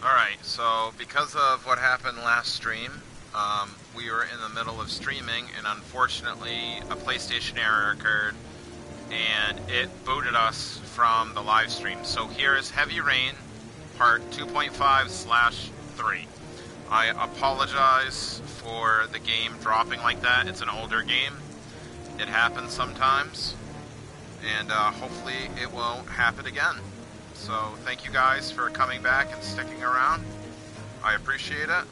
Alright, so because of what happened last stream, we were in the middle of streaming, and unfortunately a PlayStation error occurred, and it booted us from the live stream. So here is Heavy Rain, part 2.5/3. I apologize for the game dropping like that. It's an older game. It happens sometimes, and hopefully it won't happen again. So thank you guys for coming back and sticking around. I appreciate it.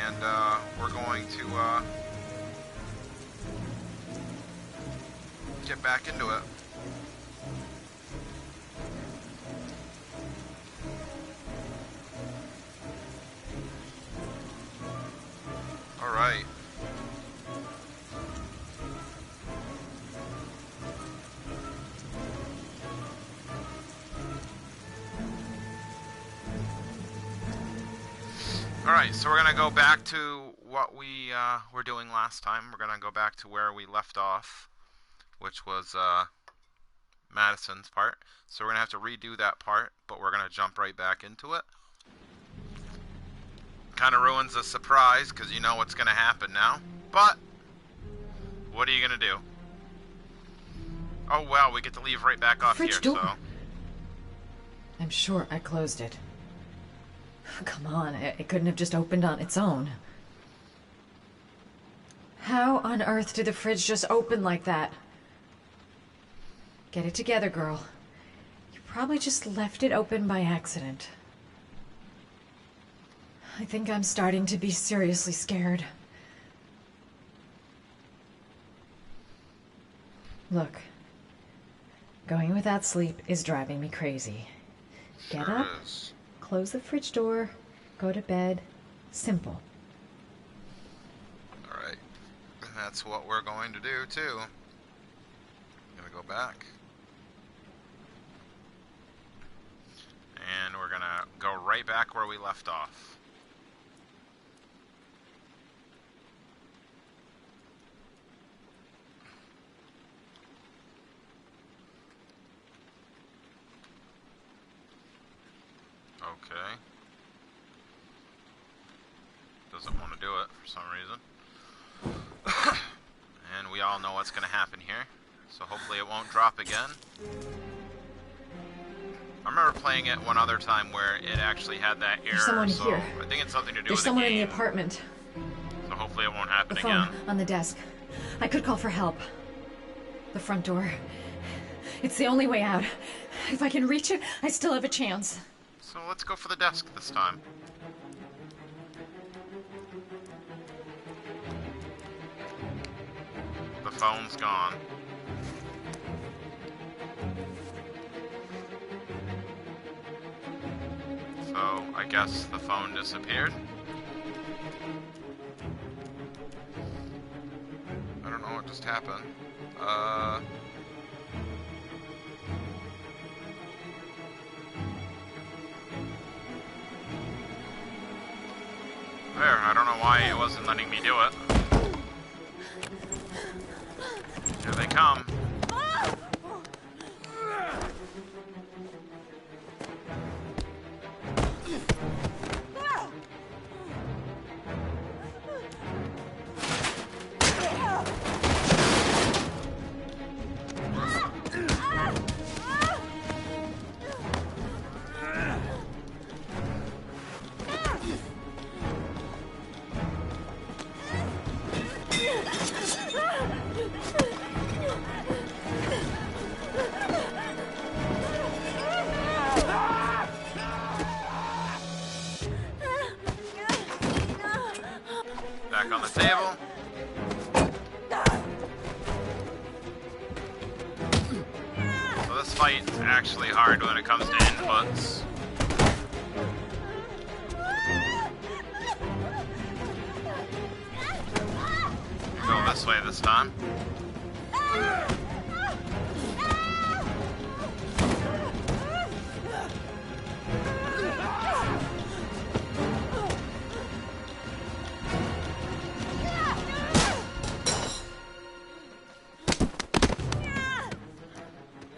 And we're going to get back into it. All right. Alright, so we're going to go back to what we were doing last time. We're going to go back to where we left off, which was Madison's part. So we're going to have to redo that part, but we're going to jump right back into it. Kind of ruins the surprise, because you know what's going to happen now. But, what are you going to do? Oh well, we get to leave right back off here, door. so... I'm sure I closed it. Come on, it couldn't have just opened on its own. How on earth did the fridge just open like that? Get it together, girl. You probably just left it open by accident. I think I'm starting to be seriously scared. Look, going without sleep is driving me crazy. Get up. Close the fridge door, go to bed. Simple. Alright. That's what we're going to do, too. I'm gonna go back. And we're gonna go right back where we left off. Okay. Doesn't want to do it for some reason. And we all know what's going to happen here. So hopefully it won't drop again. I remember playing it one other time where it actually had that error. There's someone so here. I think it's something to do There's with the someone game. in the apartment. So hopefully it won't happen The phone again. on the desk. I could call for help. The front door. It's the only way out. If I can reach it, I still have a chance. So let's go for the desk this time. The phone's gone. So I guess the phone disappeared. I don't know what just happened. There, I don't know why it wasn't letting me do it. Here they come. Back on the table. So this fight is actually hard when it comes to inputs. Go this way this time.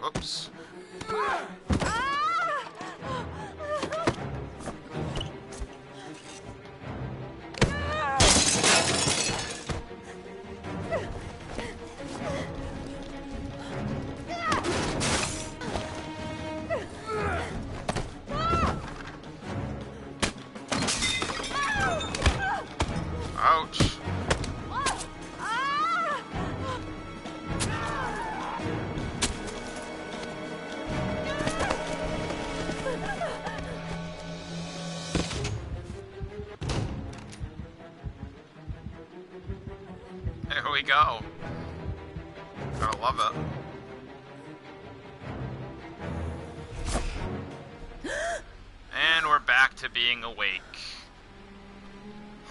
Oops. we go. Gotta love it. And we're back to being awake.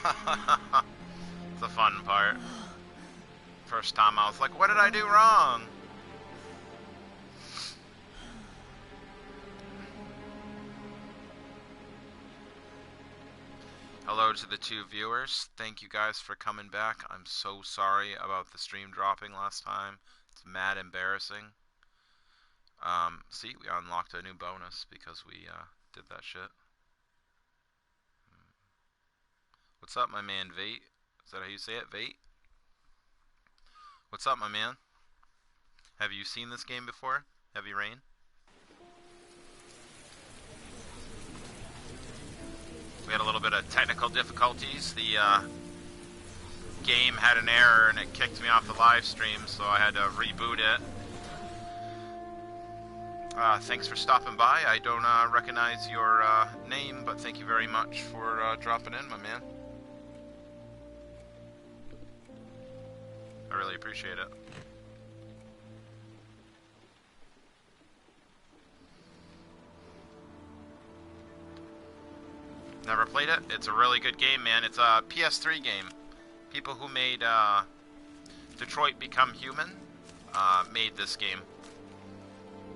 It's the fun part. First time I was like, what did I do wrong? Hello to the 2 viewers. Thank you guys for coming back. I'm so sorry about the stream dropping last time. It's mad embarrassing. See, we unlocked a new bonus because we did that shit. What's up, my man, Vate? Is that how you say it, Vate? What's up, my man? Have you seen this game before? Heavy Rain? We had a little bit of technical difficulties. The game had an error and it kicked me off the live stream, so I had to reboot it. Thanks for stopping by. I don't recognize your name, but thank you very much for dropping in, my man. I really appreciate it. Never played it? It's a really good game, man. It's a PS3 game. People who made Detroit Become Human made this game.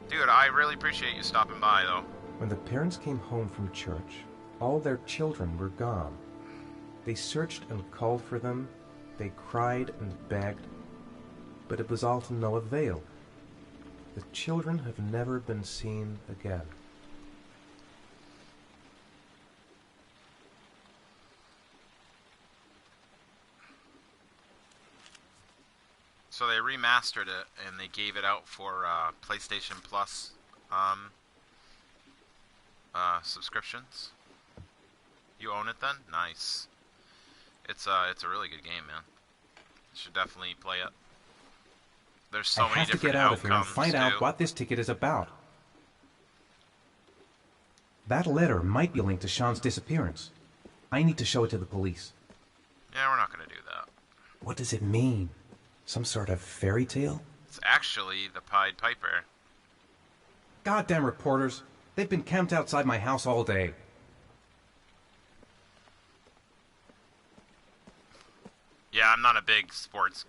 Dude, I really appreciate you stopping by, though. When the parents came home from church, all their children were gone. They searched and called for them. They cried and begged. But it was all to no avail. The children have never been seen again. So they remastered it and they gave it out for PlayStation Plus subscriptions. You own it then? Nice. It's a really good game, man. You should definitely play it. There's so many different outcomes. I have to get out of here and find out what this ticket is about. That letter might be linked to Sean's disappearance. I need to show it to the police. Yeah, we're not going to do that. What does it mean? Some sort of fairy tale? It's actually the Pied Piper. Goddamn reporters. They've been camped outside my house all day. Yeah, I'm not a big sports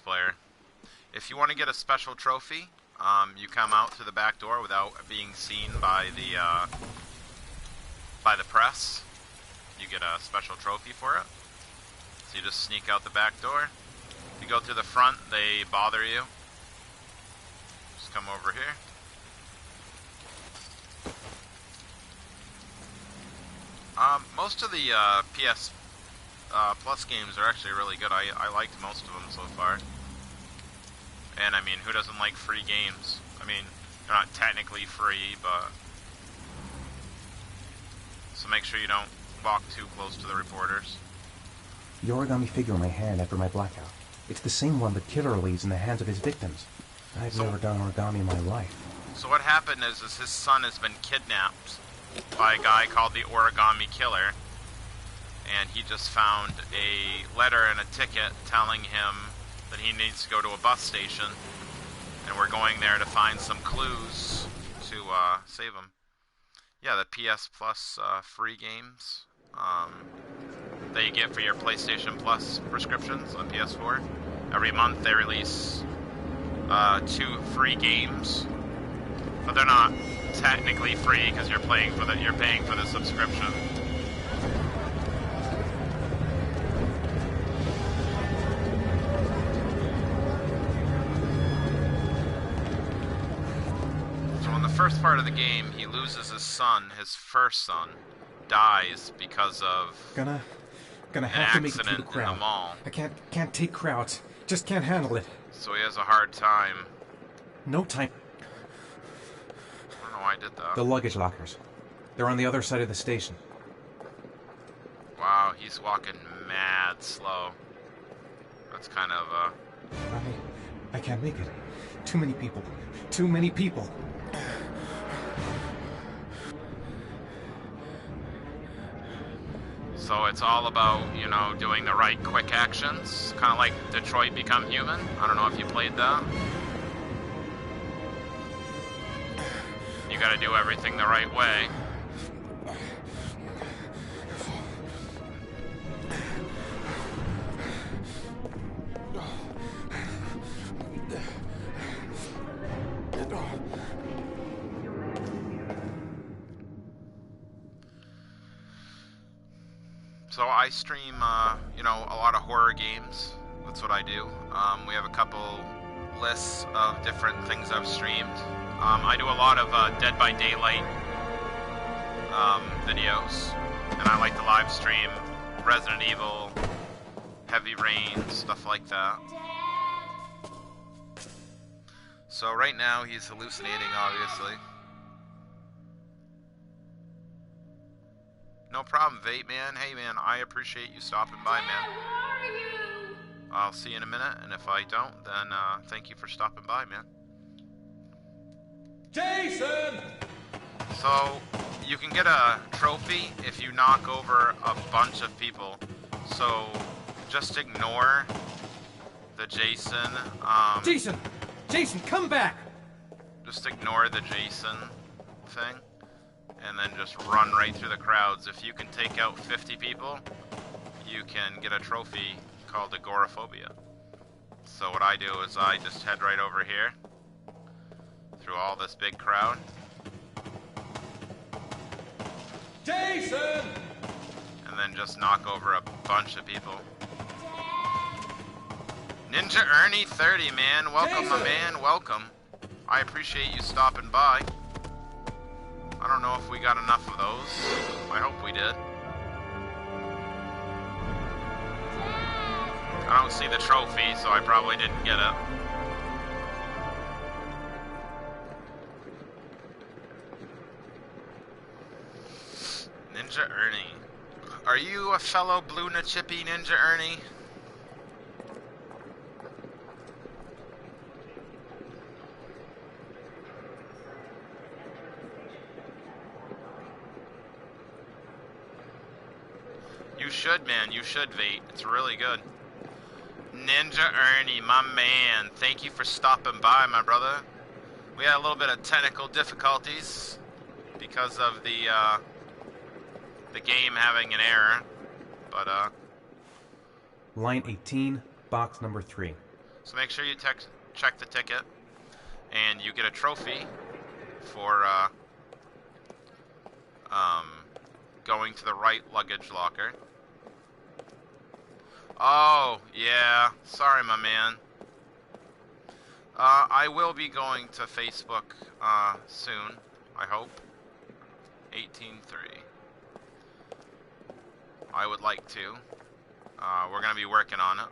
player. If you want to get a special trophy, you come out to the back door without being seen by the press. You get a special trophy for it. So you just sneak out the back door. If you go through the front, they bother you. Just come over here. Most of the PS Plus games are actually really good. I liked most of them so far. And I mean, who doesn't like free games? I mean, they're not technically free, but... So make sure you don't walk too close to the reporters. The origami figure in my hand after my blackout. It's the same one the killer leaves in the hands of his victims. I've never done origami in my life. So what happened is his son has been kidnapped by a guy called the Origami Killer. And he just found a letter and a ticket telling him that he needs to go to a bus station. And we're going there to find some clues to save him. Yeah, the PS Plus free games that you get for your PlayStation Plus prescriptions on PS4. Every month they release 2 free games, but they're not technically free because you're paying for the subscription. So in the first part of the game, he loses his son. His first son dies because of Gonna have to make it through the crowd. In the mall. I can't take crowds. Just can't handle it. So he has a hard time. No time. I don't know why I did that. The luggage lockers. They're on the other side of the station. Wow, he's walking mad slow. That's kind of I can't make it. Too many people. Too many people. So it's all about, you know, doing the right quick actions. Kind of like Detroit Become Human. I don't know if you played that. You gotta do everything the right way. So I stream, you know, a lot of horror games. That's what I do. We have a couple lists of different things I've streamed. I do a lot of Dead by Daylight videos, and I like to live stream Resident Evil, Heavy Rain, stuff like that. So right now he's hallucinating, obviously. No problem, Vape Man. Hey man, I appreciate you stopping by, man. I'll see you in a minute, and if I don't, then thank you for stopping by, man. Jason! So, you can get a trophy if you knock over a bunch of people. So, just ignore the Jason, Jason, come back! Just ignore the Jason thing, and then just run right through the crowds. If you can take out 50 people, you can get a trophy called Agoraphobia. So what I do is I just head right over here, through all this big crowd. Jason! And then just knock over a bunch of people. Ninja Ernie 30, man. Welcome, Jason! my man. Welcome. I appreciate you stopping by. I don't know if we got enough of those. I hope we did. I don't see the trophy, so I probably didn't get it. Ninja Ernie. Are you a fellow Bluna Chippy Ninja Ernie? You should, man. You should, Vate. It's really good. Ninja Ernie, my man. Thank you for stopping by, my brother. We had a little bit of technical difficulties because of the game having an error, but Line 18, box number 3. so make sure you check the ticket, and you get a trophy for going to the right luggage locker. Oh, yeah. Sorry, my man. I will be going to Facebook soon, I hope. 18.3. I would like to. We're going to be working on it.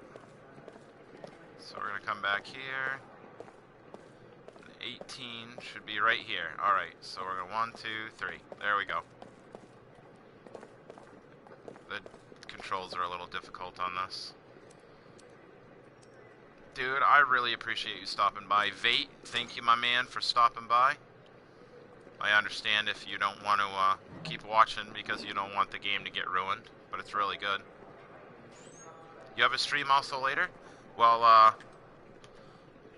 So we're going to come back here. 18 should be right here. Alright, so we're going to 1, 2, 3. There we go. The controls are a little difficult on this. Dude, I really appreciate you stopping by. Vate, thank you, my man, for stopping by. I understand if you don't want to keep watching because you don't want the game to get ruined, but it's really good. You have a stream also later? Well,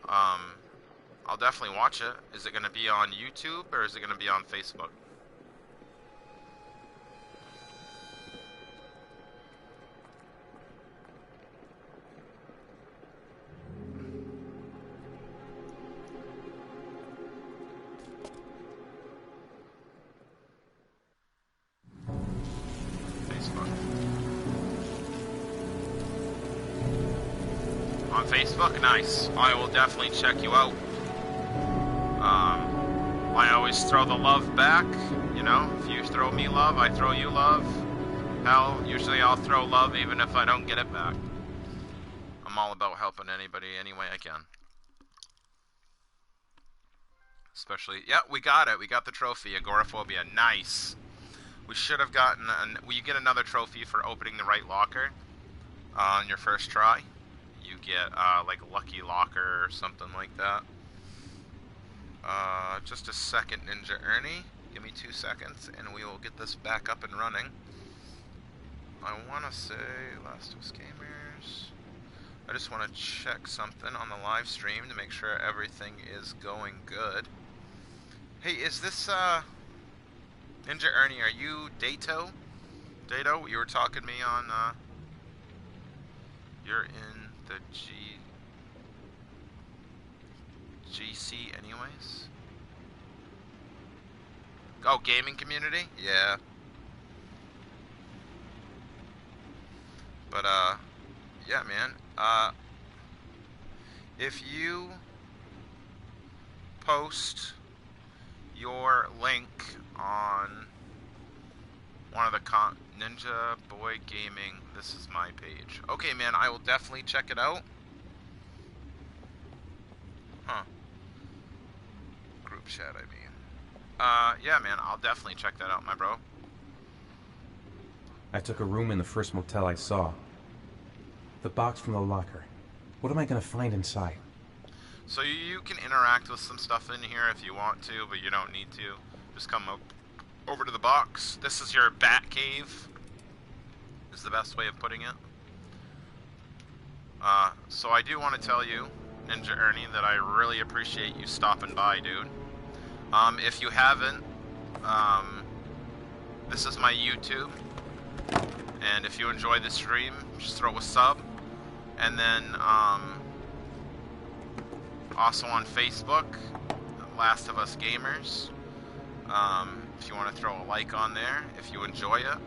I'll definitely watch it. Is it going to be on YouTube or is it going to be on Facebook? On Facebook? Nice. I will definitely check you out. I always throw the love back, you know? If you throw me love, I throw you love. Hell, usually I'll throw love even if I don't get it back. I'm all about helping anybody any way I can. Especially, yeah, we got it. We got the trophy, Agoraphobia. Nice. We should have gotten, you get another trophy for opening the right locker on your first try. You get, like, Lucky Locker or something like that. Just a second, Ninja Ernie. Give me 2 seconds, and we will get this back up and running. I want to say Last of Us Gamers. I just want to check something on the live stream to make sure everything is going good. Hey, is this, Ninja Ernie, are you Dato? Dato, you were talking to me on, you're in the GC anyways? Oh, gaming community? Yeah. But, yeah, man. If you post your link on one of the Ninja Boy Gaming, this is my page. Okay, man, I will definitely check it out. Huh. Group chat, I mean. Yeah, man, I'll definitely check that out, my bro. I took a room in the first motel I saw. The box from the locker. What am I gonna find inside? So you can interact with some stuff in here if you want to, but you don't need to. Just come over to the box. This is your bat cave, is the best way of putting it. So I do want to tell you, Ninja Ernie, that I really appreciate you stopping by, dude. If you haven't, this is my YouTube, and if you enjoy the stream, just throw a sub. And then, also on Facebook, Last of Us Gamers. If you want to throw a like on there, if you enjoy it.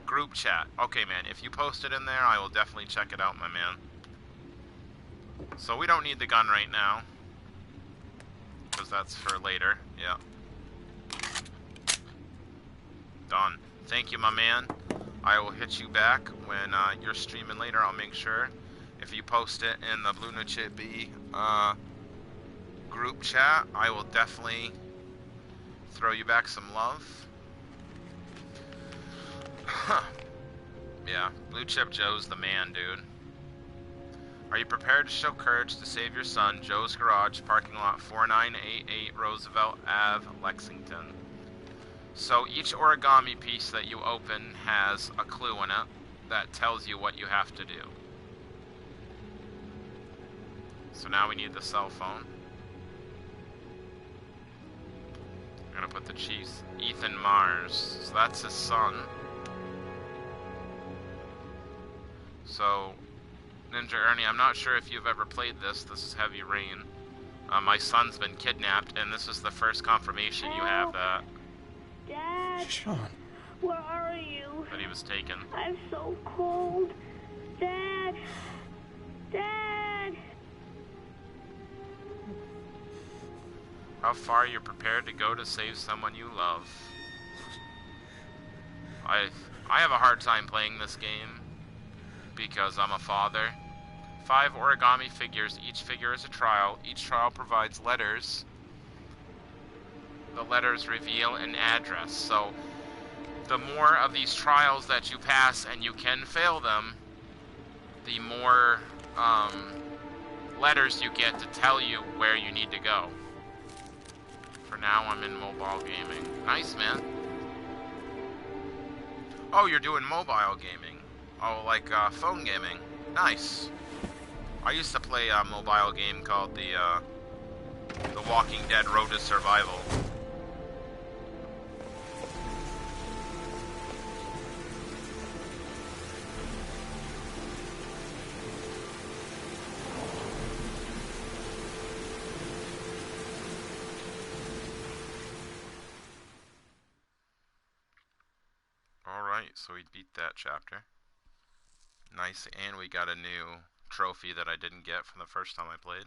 Group chat. Okay, man, if you post it in there, I will definitely check it out, my man. So we don't need the gun right now, because that's for later. Yeah. Done. Thank you, my man. I will hit you back when you're streaming later. I'll make sure if you post it in the Blue No Chip B group chat, I will definitely throw you back some love. Huh. Yeah, Blue Chip Joe's the man, dude. Are you prepared to show courage to save your son? Joe's Garage, parking lot 4988 Roosevelt Ave, Lexington. So each origami piece that you open has a clue in it that tells you what you have to do. So now we need the cell phone. I'm gonna put the Chiefs. Ethan Mars. So that's his son. So, Ninja Ernie, I'm not sure if you've ever played this. This is Heavy Rain. My son's been kidnapped, and this is the first confirmation you have that. Dad? Sean. Where are you? That he was taken. I'm so cold. Dad? Dad? How far are you prepared to go to save someone you love? I have a hard time playing this game because I'm a father. 5 origami figures. Each figure is a trial. Each trial provides letters. The letters reveal an address. So the more of these trials that you pass, and you can fail them, the more letters you get to tell you where you need to go. For now, I'm in mobile gaming. Nice, man. Oh, you're doing mobile gaming. Oh, like phone gaming. Nice. I used to play a mobile game called The Walking Dead Road to Survival. Alright, so we beat that chapter. Nice, and we got a new trophy that I didn't get from the first time I played.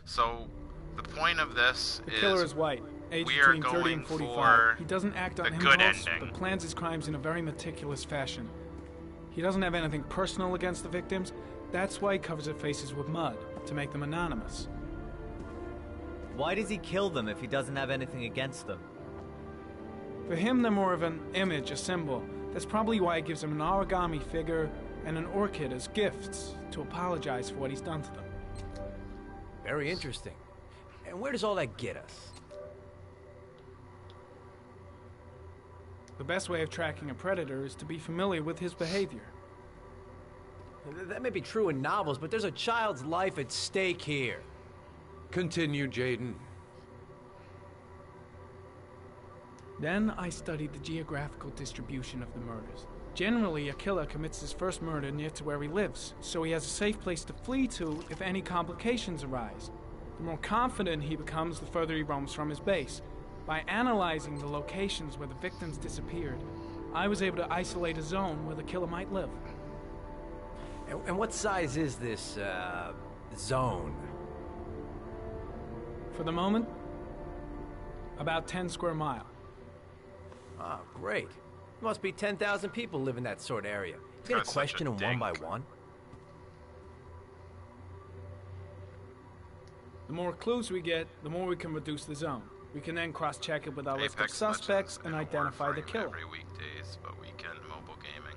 So, the point of this the killer is white, aged we are between 30 and going 45. for He doesn't act on the good impulse, ending. but plans his crimes in a very meticulous fashion. He doesn't have anything personal against the victims. That's why he covers their faces with mud, to make them anonymous. Why does he kill them if he doesn't have anything against them? For him, they're more of an image, a symbol. That's probably why he gives them an origami figure and an orchid as gifts to apologize for what he's done to them. Very interesting. And where does all that get us? The best way of tracking a predator is to be familiar with his behavior. That may be true in novels, but there's a child's life at stake here. Continue, Jaden. Then I studied the geographical distribution of the murders. Generally, a killer commits his first murder near to where he lives, so he has a safe place to flee to if any complications arise. The more confident he becomes, the further he roams from his base. By analyzing the locations where the victims disappeared, I was able to isolate a zone where the killer might live. And what size is this, zone? For the moment, about 10 square miles. Oh, great. Must be 10,000 people live in that sort of area. You gonna question them one by one? The more clues we get, the more we can reduce the zone. We can then cross-check it with our list of suspects and identify the killer. Every weekdays, but weekend mobile gaming.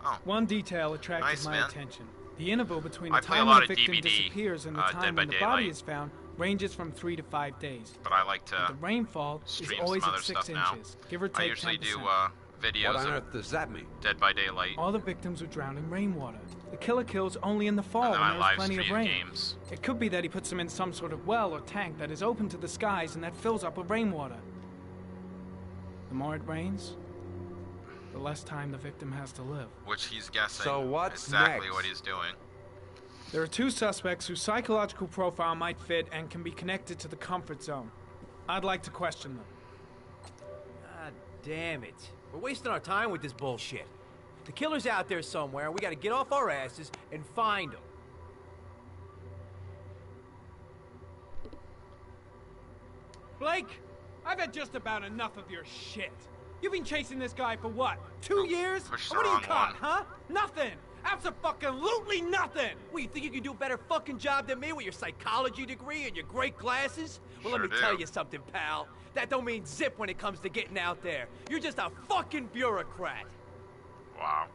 Oh. One detail attracted my attention. The interval between the I time when the victim disappears and the time when the body is found ranges from 3 to 5 days. But I like to the rainfall is always at 6 inches, give or take 10%. I usually do videos what on earth does that mean? Dead by Daylight. All the victims were drowned in rainwater. The killer kills only in the fall when there's plenty of rain. Games. It could be that he puts them in some sort of well or tank that is open to the skies and that fills up with rainwater. The more it rains, the less time the victim has to live. Which he's guessing so what's exactly next? What he's doing. There are 2 suspects whose psychological profile might fit and can be connected to the comfort zone. I'd like to question them. God damn it. We're wasting our time with this bullshit. The killer's out there somewhere, and we gotta get off our asses and find him. Blake, I've had just about enough of your shit. You've been chasing this guy for what? 2 years? Push What do you caught, one. huh? Nothing! Abso-fucking-lutely nothing! Well, you think you can do a better fucking job than me with your psychology degree and your great glasses? Well, let me Sure tell do. you something, pal. That don't mean zip when it comes to getting out there. You're just a fucking bureaucrat. Wow.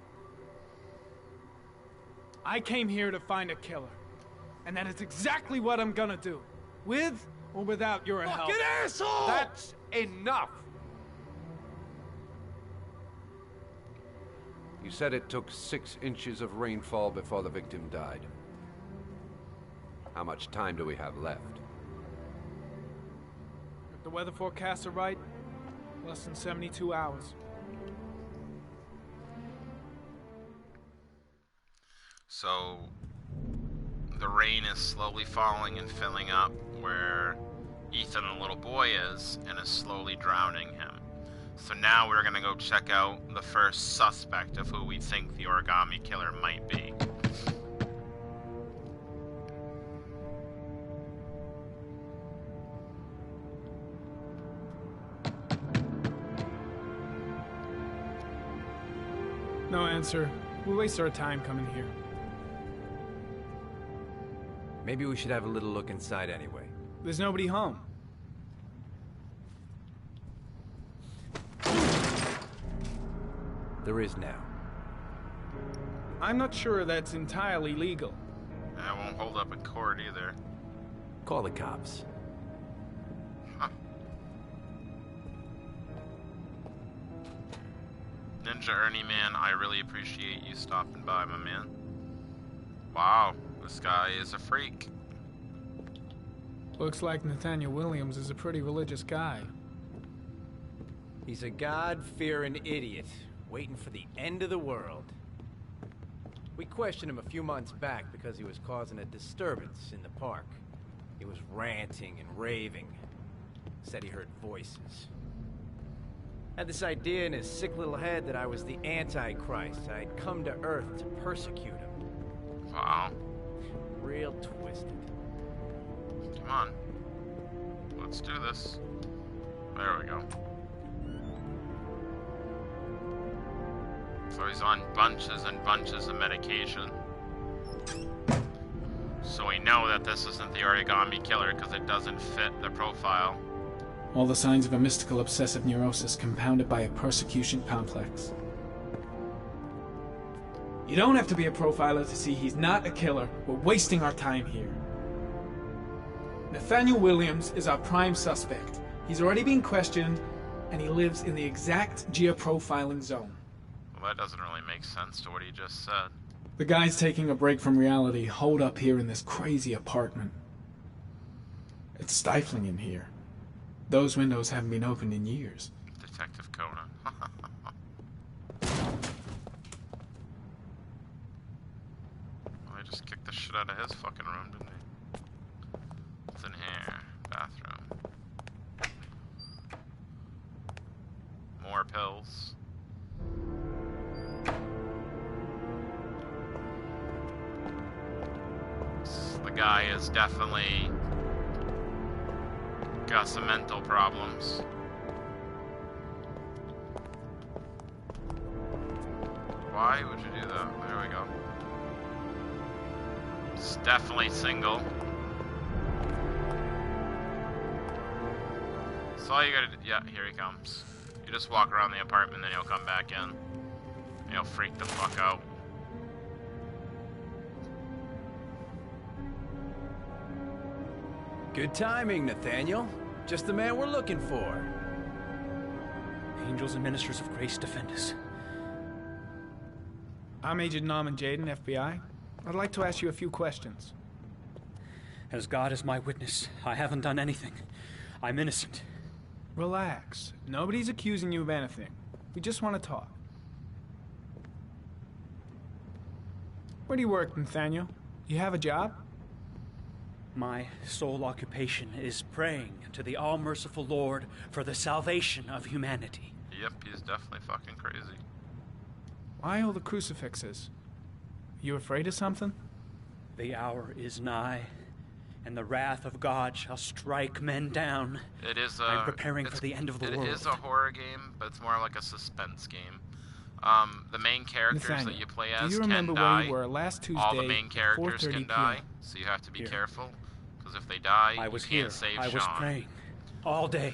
I came here to find a killer. And that is exactly what I'm gonna do. With or without your help. Fucking asshole! That's enough! You said it took 6 inches of rainfall before the victim died. How much time do we have left? If the weather forecasts are right, less than 72 hours. So the rain is slowly falling and filling up where Ethan, the little boy, is and is slowly drowning him. So now we're gonna go check out the first suspect of who we think the origami killer might be. No answer. We waste our time coming here. Maybe we should have a little look inside anyway. There's nobody home. There is now. I'm not sure that's entirely legal. That won't hold up in court either. Call the cops. Huh. Ninja Ernie Man, I really appreciate you stopping by, my man. Wow, this guy is a freak. Looks like Nathaniel Williams is a pretty religious guy. He's a God-fearing idiot, waiting for the end of the world. We questioned him a few months back because he was causing a disturbance in the park. He was ranting and raving. Said he heard voices. Had this idea in his sick little head that I was the Antichrist. I'd come to Earth to persecute him. Wow. Real twisted. Come on. Let's do this. There we go. So he's on bunches and bunches of medication. So we know that this isn't the origami killer because it doesn't fit the profile. All the signs of a mystical obsessive neurosis compounded by a persecution complex. You don't have to be a profiler to see he's not a killer. We're wasting our time here. Nathaniel Williams is our prime suspect. He's already been questioned, and he lives in the exact geoprofiling zone. Well, that doesn't really make sense to what he just said. The guy's taking a break from reality, holed up here in this crazy apartment. It's stifling in here. Those windows haven't been opened in years. Detective Conan. Well, I just kicked the shit out of his fucking room, didn't he? What's in here? Bathroom. More pills. The guy is definitely got some mental problems. Why would you do that? There we go. It's definitely single. So all you gotta do, yeah, here he comes. You just walk around the apartment, then he'll come back in. He'll freak the fuck out. Good timing, Nathaniel. Just the man we're looking for. Angels and ministers of grace defend us. I'm Agent Norman Jayden, FBI. I'd like to ask you a few questions. As God is my witness, I haven't done anything. I'm innocent. Relax. Nobody's accusing you of anything. We just want to talk. Where do you work, Nathaniel? You have a job? My sole occupation is praying to the all-merciful Lord for the salvation of humanity. Yep, he's definitely fucking crazy. Why all the crucifixes? You afraid of something? The hour is nigh, and the wrath of God shall strike men down. It is I'm preparing for the end of the world. It is a horror game, but it's more like a suspense game. The main characters Nathaniel, that you play do as you can remember die. where you were last Tuesday, All the main characters 4:30 can die, PM? so you have to be Here. careful. Because if they die, I was you here. can't save I Sean. was praying all day.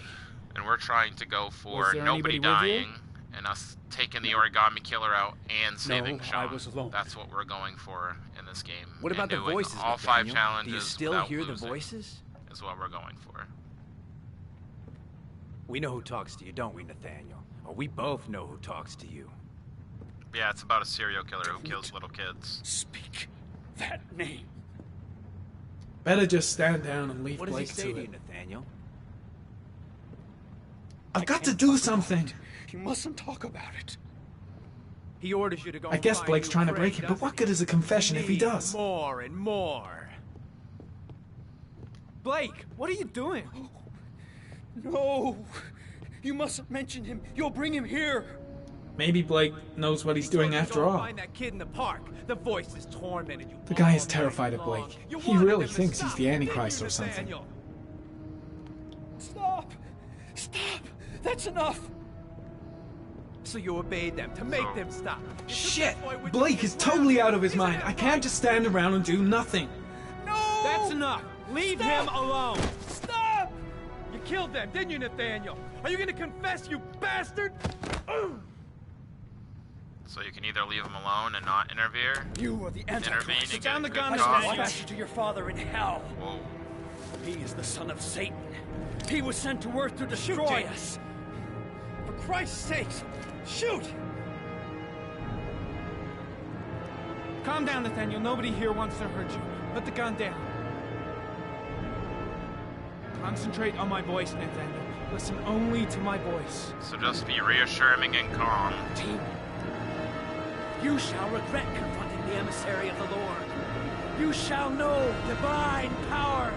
And we're trying to go for Was there nobody anybody with you? dying and us taking the origami killer out and saving No, Sean. I was alone. That's what we're going for in this game. What about and the doing voices, all 5 Nathaniel? challenges Do you still without hear the losing voices? is what we're going for. We know who talks to you, don't we, Nathaniel? Or we both know who talks to you. Yeah, it's about a serial killer who kills little kids. Speak that name. Better just stand down and leave What does he Blake say to to you, it. Nathaniel? I've got to do something. You mustn't talk about it. He orders you to go I guess and find Blake's you trying to prey, break it, but what doesn't good is a confession if he Need does? More and more. Blake, what are you doing? No! You mustn't mention him. You'll bring him here. Maybe Blake knows what he's doing after all. Find that kid in the park. The voice is tormented you. The guy is all terrified night of long. Blake. You He wanted really him to thinks he's stop, the didn't Antichrist you, or something. Nathaniel? Stop! Stop! That's enough! So you obeyed them to make them stop. You took Shit! that boy with Blake you is as well. totally out of his Isn't mind. that I can't right? just stand around and do nothing. No! That's enough. Leave Stop! him alone. Stop! You killed them, didn't you, Nathaniel? Are you gonna confess, you bastard? So you can either leave him alone and not interfere, You are the Antichrist. intervene and Put get down a the good gun, I cause. shall dispatch you to your father in hell. Whoa. He is the son of Satan. He was sent to earth to destroy James. us. For Christ's sake, shoot! Calm down, Nathaniel. Nobody here wants to hurt you. Put the gun down. Concentrate on my voice, Nathaniel. Listen only to my voice. So just be reassuring and calm. Team, you shall regret confronting the emissary of the Lord. You shall know divine power.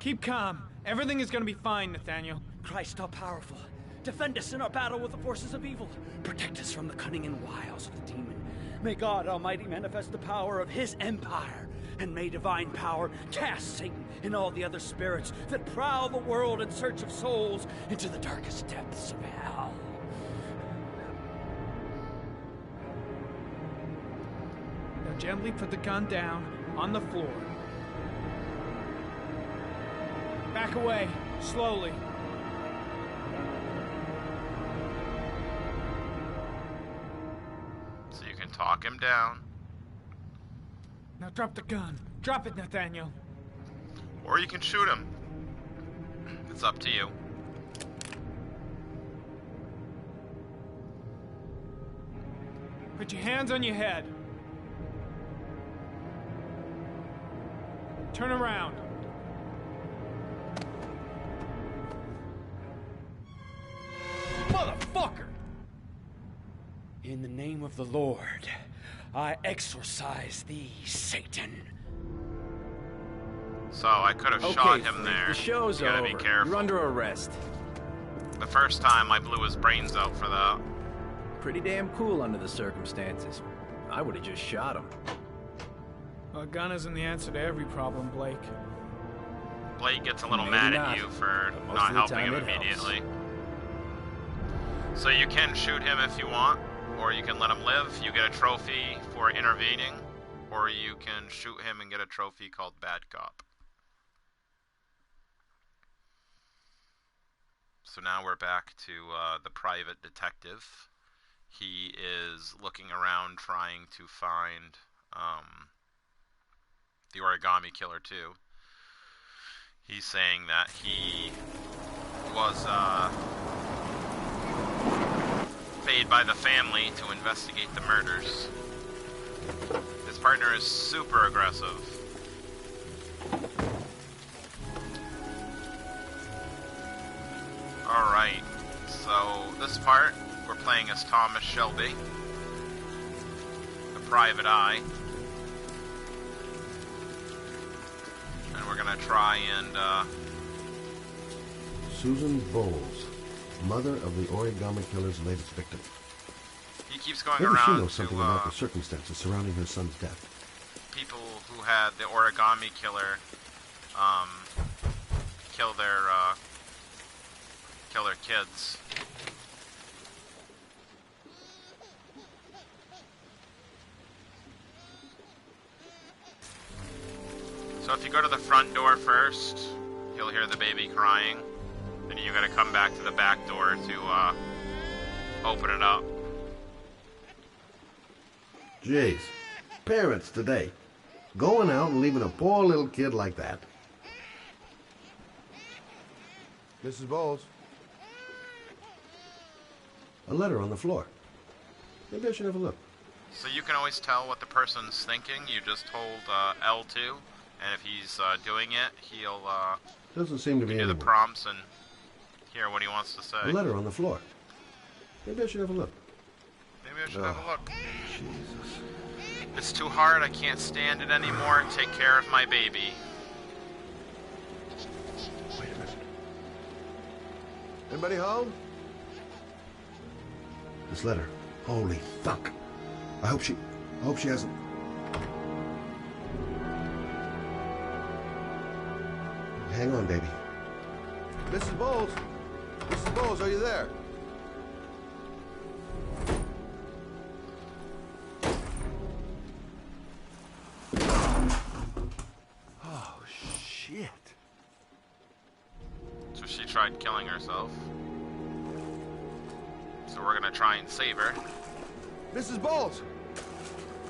Keep calm. Everything is going to be fine, Nathaniel. Christ all powerful, defend us in our battle with the forces of evil. Protect us from the cunning and wiles of the demon. May God Almighty manifest the power of his empire, and may divine power cast Satan and all the other spirits that prowl the world in search of souls into the darkest depths of hell. Now gently put the gun down on the floor. Back away, slowly. So you can talk him down, Now drop the gun. Drop it, Nathaniel. or you can shoot him. It's up to you. Put your hands on your head. Turn around. Motherfucker! In the name of the Lord, I exorcise thee, Satan. So I could have shot him there. The show's you gotta over. be careful. You're under arrest. The first time I blew his brains out for that. Pretty damn cool under the circumstances. I would have just shot him. A gun isn't the answer to every problem, Blake. Blake gets a little Maybe mad not, at you for but most not of the helping time him it helps. immediately. So you can shoot him if you want, or you can let him live. You get a trophy for intervening, or you can shoot him and get a trophy called Bad Cop. So now we're back to the private detective. He is looking around trying to find the Origami Killer too. He's saying that he was paid by the family to investigate the murders. His partner is super aggressive. Alright, so this part, we're playing as Thomas Shelby, the private eye. And we're gonna try and, Susan Bowles, mother of the Origami Killer's latest victim. he keeps going Maybe she around knows something to, about the circumstances surrounding her son's death. people who had the Origami Killer, kill their kids. So if you go to the front door first, you'll hear the baby crying. Then you gotta come back to the back door to, open it up. Jeez, parents today, going out and leaving a poor little kid like that. Mrs. Bowles. A letter on the floor. Maybe I should have a look. So you can always tell what the person's thinking. You just hold L2, and if he's doing it, he'll Doesn't seem to be do the anywhere. prompts and hear what he wants to say. A letter on the floor. Maybe I should have a look. Maybe I should have a look. Jesus. It's too hard. I can't stand it anymore. Take care of my baby. Wait a minute. Anybody home? This letter. Holy fuck. I hope she hasn't. Hang on, baby. Mrs. Bowles? Mrs. Bowles, are you there? Oh, shit. So she tried killing herself. So we're gonna try and save her. Mrs. Bowles!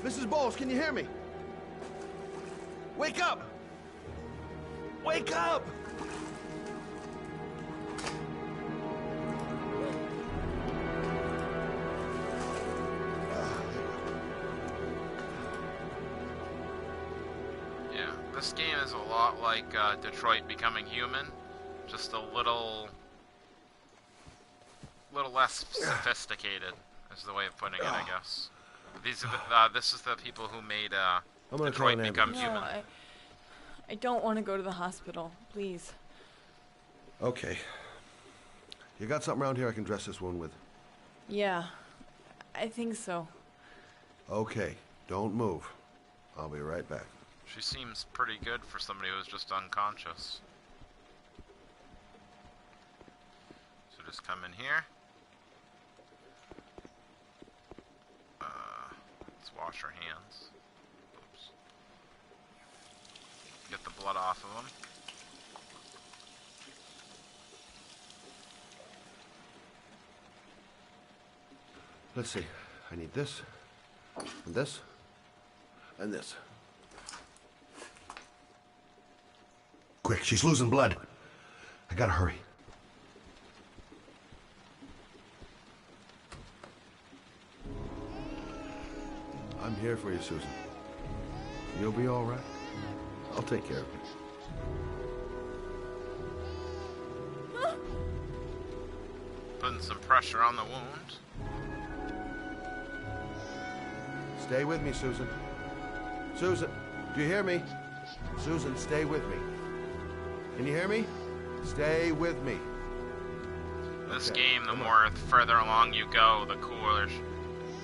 Mrs. Bowles, can you hear me? Wake up! Wake up! Yeah, this game is a lot like Detroit Becoming Human, just a little less sophisticated, is the way of putting it, I guess. These are the, this is the people who made I'm gonna Detroit call an Become ambulance. Human. I don't want to go to the hospital, please. Okay. You got something around here I can dress this wound with? Yeah, I think so. Okay, don't move. I'll be right back. She seems pretty good for somebody who's just unconscious. So just come in here. Let's wash our hands. Oops. Get the blood off of them. Let's see. I need this, and this, and this. Quick, she's losing blood. I gotta hurry. I'm here for you, Susan. You'll be all right. I'll take care of you. Putting some pressure on the wound. Stay with me, Susan. Susan, do you hear me? Susan, stay with me. Can you hear me? Stay with me. This game, the more further along you go, the cooler,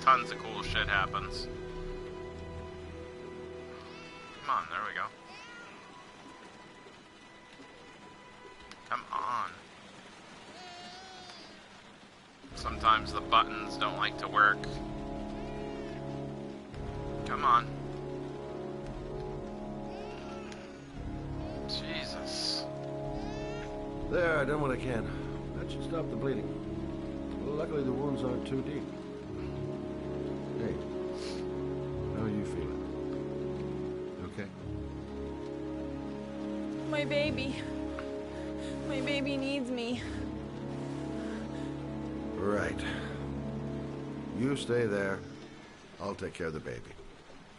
tons of cool shit happens. Come on, there we go. Come on. Sometimes the buttons don't like to work. Come on. Jesus. There, I done what I can. That should stop the bleeding. Well, luckily the wounds aren't too deep. Hey, how are you feeling? You okay? My baby. My baby needs me. Right. You stay there. I'll take care of the baby.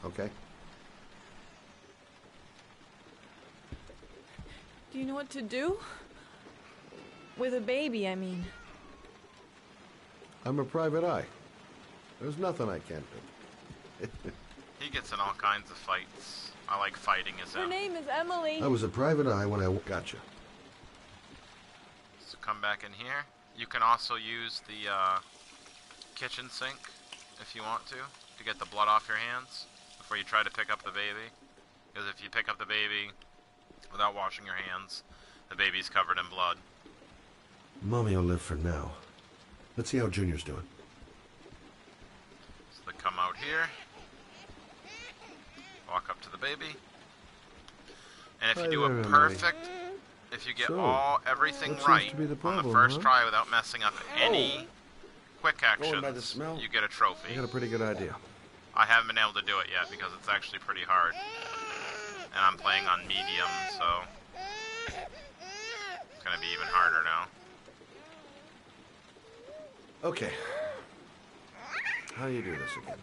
Okay? Do you know what to do? With a baby, I mean. I'm a private eye. There's nothing I can't do. He gets in all kinds of fights. I like fighting as Her him. name is Emily. I was a private eye when I got you. So come back in here. You can also use the kitchen sink if you want to get the blood off your hands before you try to pick up the baby. Because if you pick up the baby without washing your hands, the baby's covered in blood. Mommy will live for now. Let's see how Junior's doing. So they come out here, walk up to the baby, and if you do a perfect, if you get everything right on the first try without messing up any quick actions, you get a trophy. I got a pretty good idea. I haven't been able to do it yet because it's actually pretty hard. And I'm playing on medium, so it's gonna be even harder now. Okay. How do you do this again?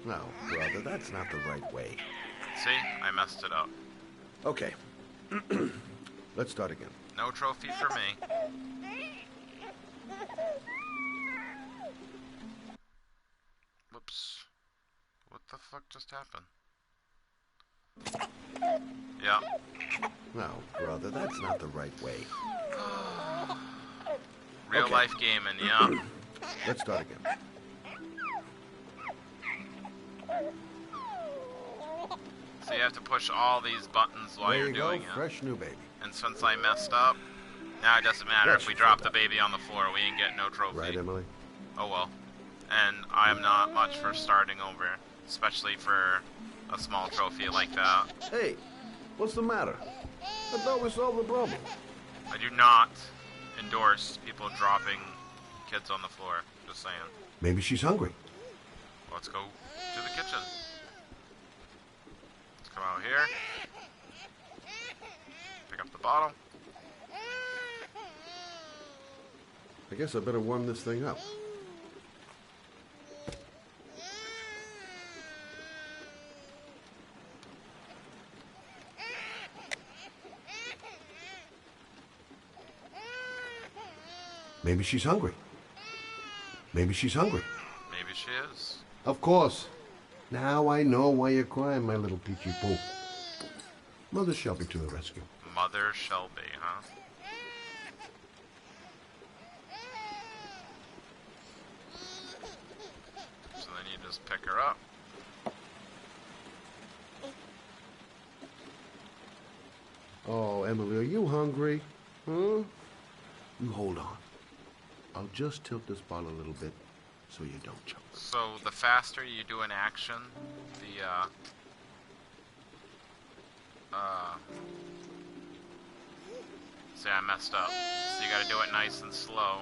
No, brother, that's not the right way. See? I messed it up. Okay. Let's start again. No trophy for me. Whoops. What the fuck just happened? Yeah. No, brother, that's not the right way. Real life gaming, yeah. Let's start again. So you have to push all these buttons while you're doing it. Fresh new baby. And since I messed up, now it doesn't matter. If we drop the baby on the floor, we ain't getting no trophy. Right, Emily? Oh well. And I am not much for starting over, especially for a small trophy like that. Hey, what's the matter? I thought we solved the problem. I do not endorse people dropping kids on the floor. Just saying. Maybe she's hungry. Let's go to the kitchen. Let's come out here. Pick up the bottle. I guess I better warm this thing up. Maybe she's hungry. Maybe she's hungry. Maybe she is. Of course. Now I know why you're crying, my little peachy poo. Mother Shelby to the rescue. Mother Shelby, huh? So then you just pick her up. Oh, Emily, are you hungry? Huh? You hold on. I'll just tilt this bottle a little bit so you don't choke. So the faster you do an action, See, I messed up. So you gotta do it nice and slow.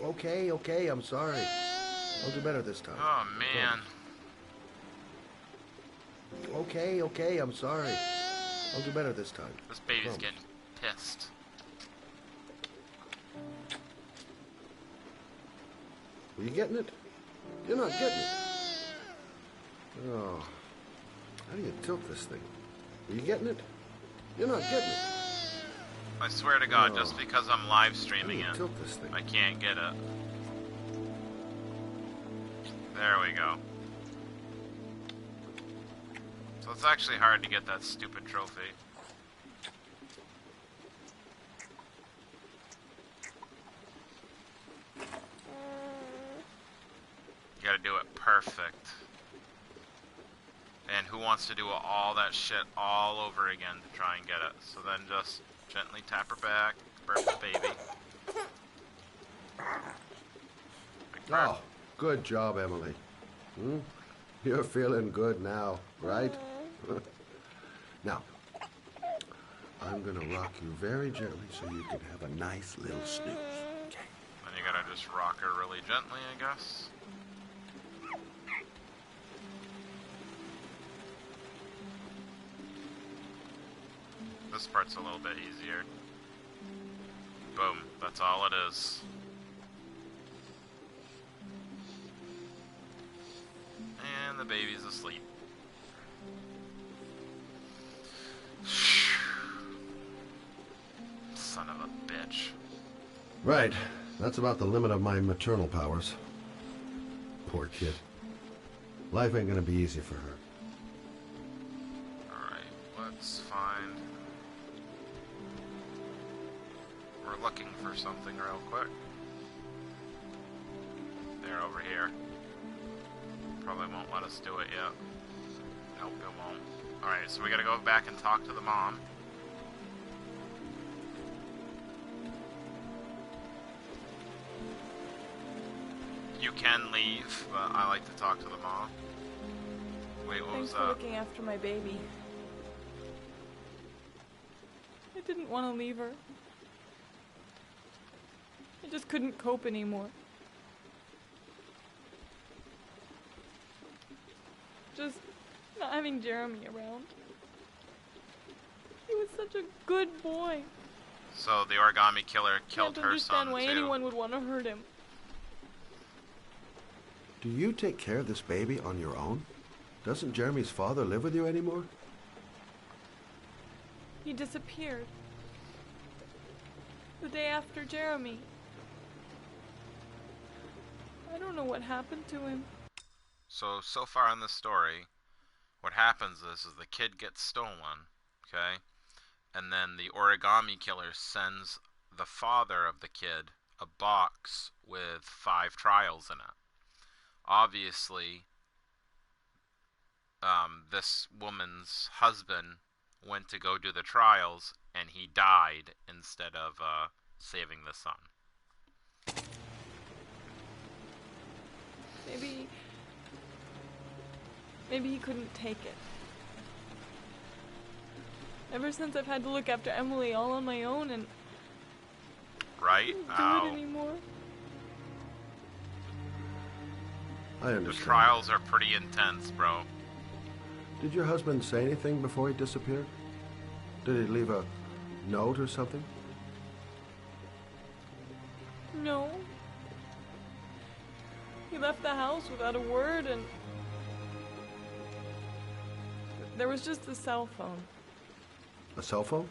Okay, I'm sorry. I'll do better this time. Oh, man. Okay, I'm sorry. I'll do better this time. This baby's getting pissed. Are you getting it? You're not getting it. Oh. How do you tilt this thing? Are you getting it? You're not getting it. I swear to God, just because I'm live streaming it, tilt this thing? I can't get it. There we go. So it's actually hard to get that stupid trophy. You gotta do it perfect. And who wants to do all that shit all over again to try and get it? So then just gently tap her back, burp the baby. Oh, good job, Emily. You're feeling good now, right? Now, I'm gonna rock you very gently so you can have a nice little snooze. Okay. Then you gotta just rock her really gently, I guess. This part's a little bit easier. Boom, that's all it is. And the baby's asleep. Son of a bitch. Right. That's about the limit of my maternal powers. Poor kid. Life ain't gonna be easy for her. Alright, let's find... We're looking for something real quick. They're over here. Probably won't let us do it yet. Nope, it won't. Alright, so we gotta go back and talk to the mom. You can leave, but I like to talk to the mom. Wait, what was Thanks for that? looking after my baby. I didn't want to leave her. I just couldn't cope anymore. Just not having Jeremy around. He was such a good boy. So the origami killer killed Can't her understand son why too. anyone would want to hurt him. Do you take care of this baby on your own? Doesn't Jeremy's father live with you anymore? He disappeared. The day after Jeremy. I don't know what happened to him. So far in the story, what happens is the kid gets stolen, okay? And then the origami killer sends the father of the kid a box with 5 trials in it. Obviously, this woman's husband went to go do the trials, and he died instead of saving the son. Maybe he couldn't take it. Ever since I've had to look after Emily all on my own and right? I can't do it anymore. I understand. The trials are pretty intense, bro. Did your husband say anything before he disappeared? Did he leave a note or something? No. He left the house without a word, and there was just a cell phone. A cell phone?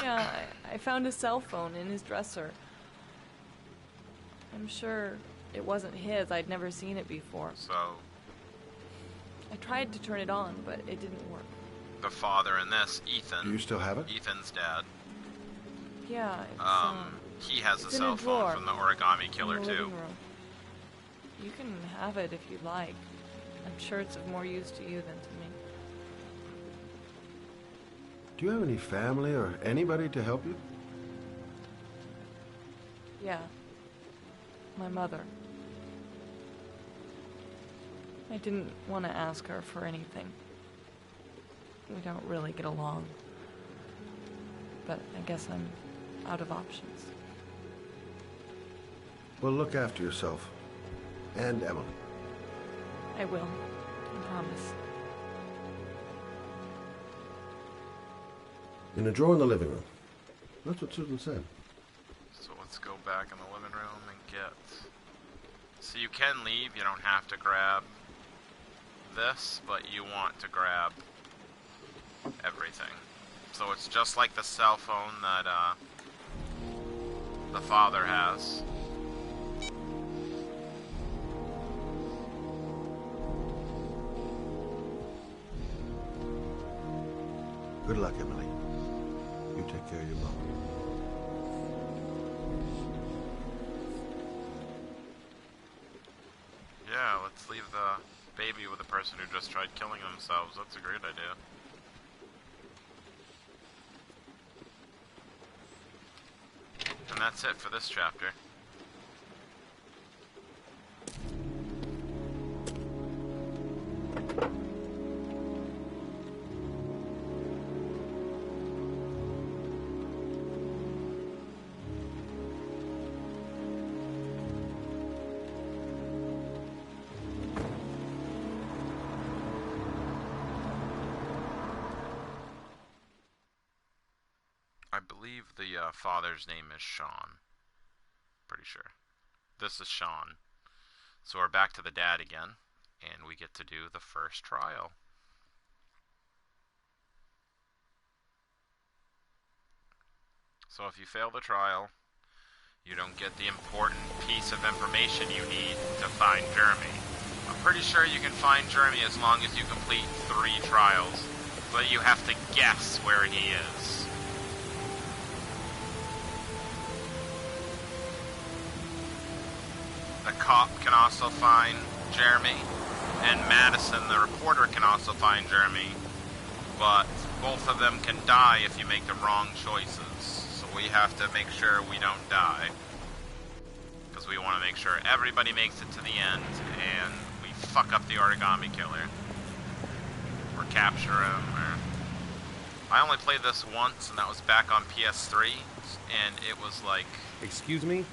Yeah, I found a cell phone in his dresser. I'm sure it wasn't his. I'd never seen it before. So, I tried to turn it on, but it didn't work. the father in this, Ethan. Do you still have it? Ethan's dad. Yeah, it's, he has a it's in cell a phone drawer from the origami in killer the too. living room. You can have it if you'd like. I'm sure it's of more use to you than to me. Do you have any family or anybody to help you? Yeah. My mother. I didn't want to ask her for anything. we don't really get along. But I guess I'm out of options. Well, look after yourself. And Emily. I will. I promise. In a drawer in the living room. That's what Susan said. So let's go back in the living room and get... So you can leave, you don't have to grab this, but you want to grab everything. So it's just like the cell phone that the father has. Good luck, Emily. You take care of your mom. Yeah, let's leave the baby with the person who just tried killing themselves. That's a great idea. And that's it for this chapter. I believe the father's name is Sean. Pretty sure. This is Sean. So we're back to the dad again, and we get to do the first trial. So if you fail the trial, you don't get the important piece of information you need to find Jeremy. I'm pretty sure you can find Jeremy as long as you complete 3 trials, but you have to guess where he is. The cop can also find Jeremy, and Madison, the reporter, can also find Jeremy, but both of them can die if you make the wrong choices. So we have to make sure we don't die, because we want to make sure everybody makes it to the end, and we fuck up the origami killer, or capture him, or... I only played this once, and that was back on PS3, and it was like... Excuse me?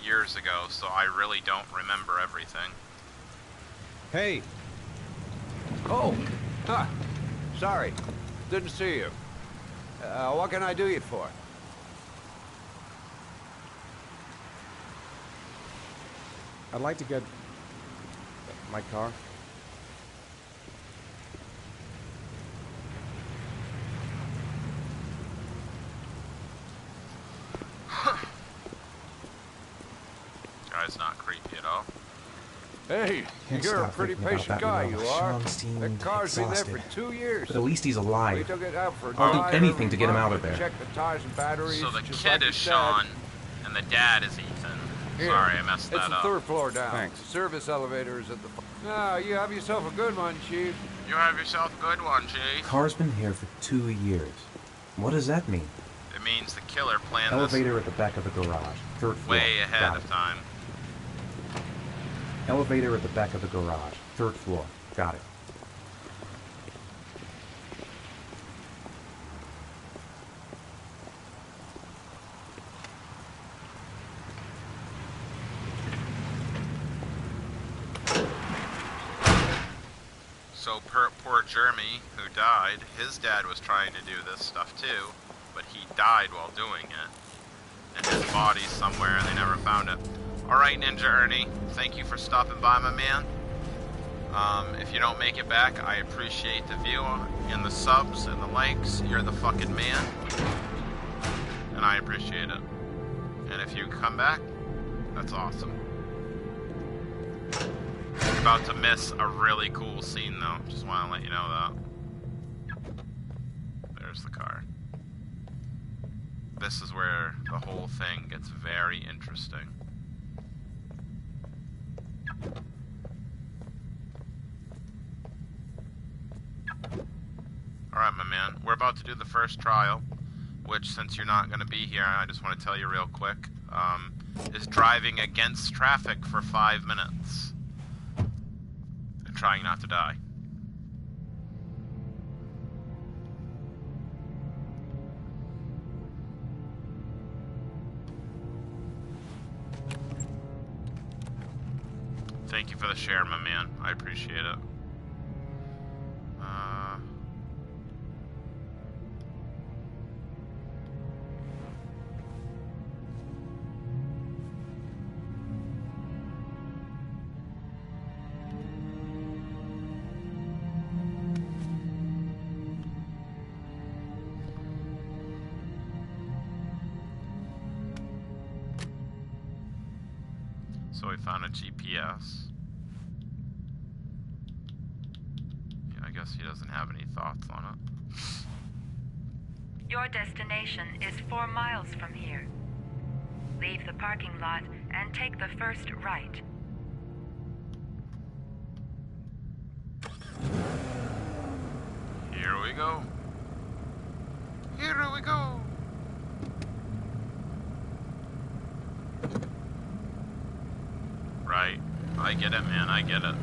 Years ago, so I really don't remember everything. Hey! Oh! Huh. Sorry. Didn't see you. What can I do you for? I'd like to get... my car. Guy's not creepy at all. Hey, Can't you're a stop pretty thinking about patient that guy, now. you are. Sean's steaming, That car's been there for exhausted. 2 years. But at least he's We alive. took it out for a I'll drive do anything every to get him month out of to there. Check the tires and batteries. So the just kid like is you said. Sean, and the dad is Ethan. Here, Sorry, I messed that it's the up. 3rd floor down. Thanks. Service elevator is at the... Ah, you have yourself a good one, Chief. You have yourself a good one, Chief. Car's been here for 2 years. What does that mean? It means the killer planned Elevator at the back of the garage. 3rd this floor. way ahead Got of it. time. Elevator at the back of the garage. 3rd floor. Got it. So poor Jeremy, who died, his dad was trying to do this stuff too, but he died while doing it. And his body's somewhere and they never found it. Alright, Ninja Ernie, thank you for stopping by, my man. If you don't make it back, I appreciate the view and the subs and the likes. You're the fucking man. And I appreciate it. And if you come back, that's awesome. You're about to miss a really cool scene, though. Just want to let you know that. There's the car. This is where the whole thing gets very interesting. Alright, my man. We're about to do the first trial, which, since you're not going to be here, I just want to tell you real quick, is driving against traffic for 5 minutes. And trying not to die. Thank you for the share, my man. I appreciate it. So we found a GPS. Yeah, I guess he doesn't have any thoughts on it. Your destination is 4 miles from here. Leave the parking lot and take the first right. Here we go. Here we go. Right. I get it, man. I get it.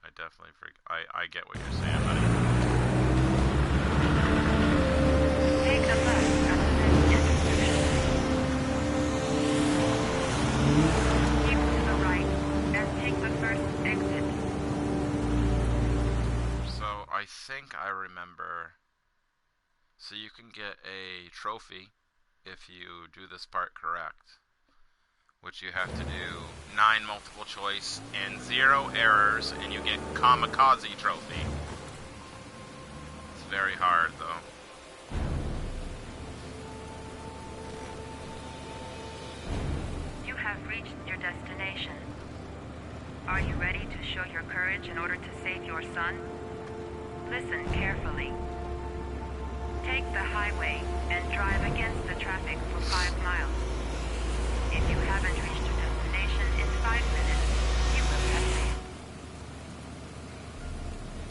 I definitely I get what you're saying, buddy. Take the left at the next intersection. Keep to the right and take the first exit. So I think I remember. So you can get a trophy if you do this part correct, which you have to do 9 multiple choice and 0 errors, and you get Kamikaze trophy. It's very hard though. You have reached your destination. Are you ready to show your courage in order to save your son? Listen carefully. Take the highway and drive against the traffic for 5 miles. If you haven't reached your destination in 5 minutes, you will have failed.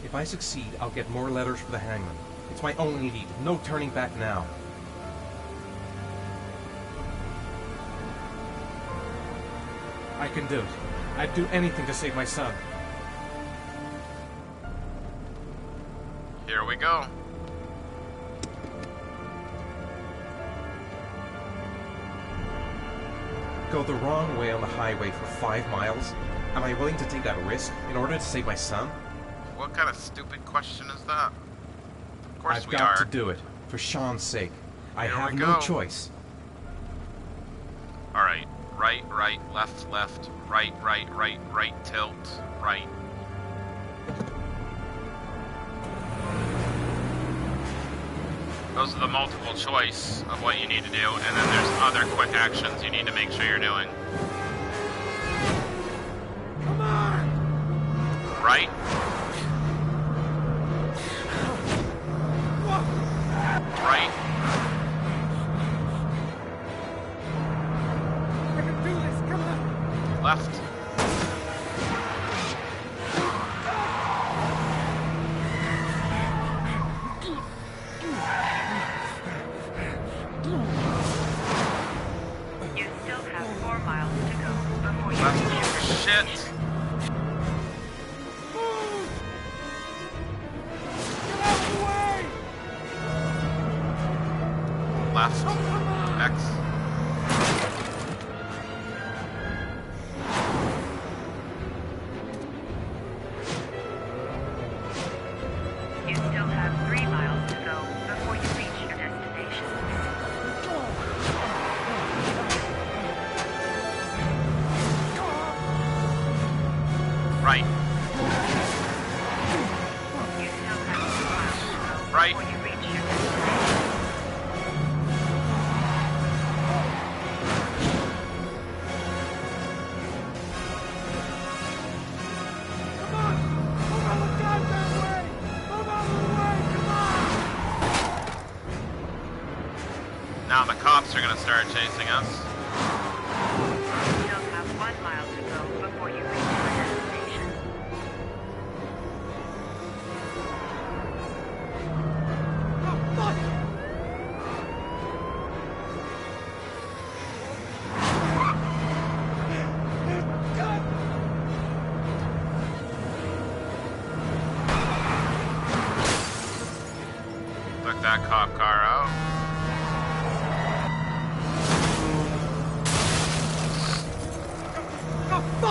If I succeed, I'll get more letters for the hangman. It's my only lead. No turning back now. I can do it. I'd do anything to save my son. Here we go. Go the wrong way on the highway for 5 miles? Am I willing to take that risk in order to save my son? What kind of stupid question is that? Of course I've we got are. to do it. For Sean's sake. I Here have we no go. choice. Alright. Right, right, left, left, right, right, right, right, tilt, right. Those are the multiple choice of what you need to do, and then there's other quick actions you need to make sure you're doing. Come on! Right. Right. I can do this, come on! Left. You still have 4 miles to go before you Left. reach your Shit. destination. Left. X. You still have 3 miles to go before you reach your destination. Right. You still have 2 miles to go Right. before you reach your destination. Come on! Move out of the goddamn way! Move out of the way! Come on! Now the cops are gonna start chasing us. You still have 1 mile to go before you reach your destination. Oh, fuck! God! Took that cop car out.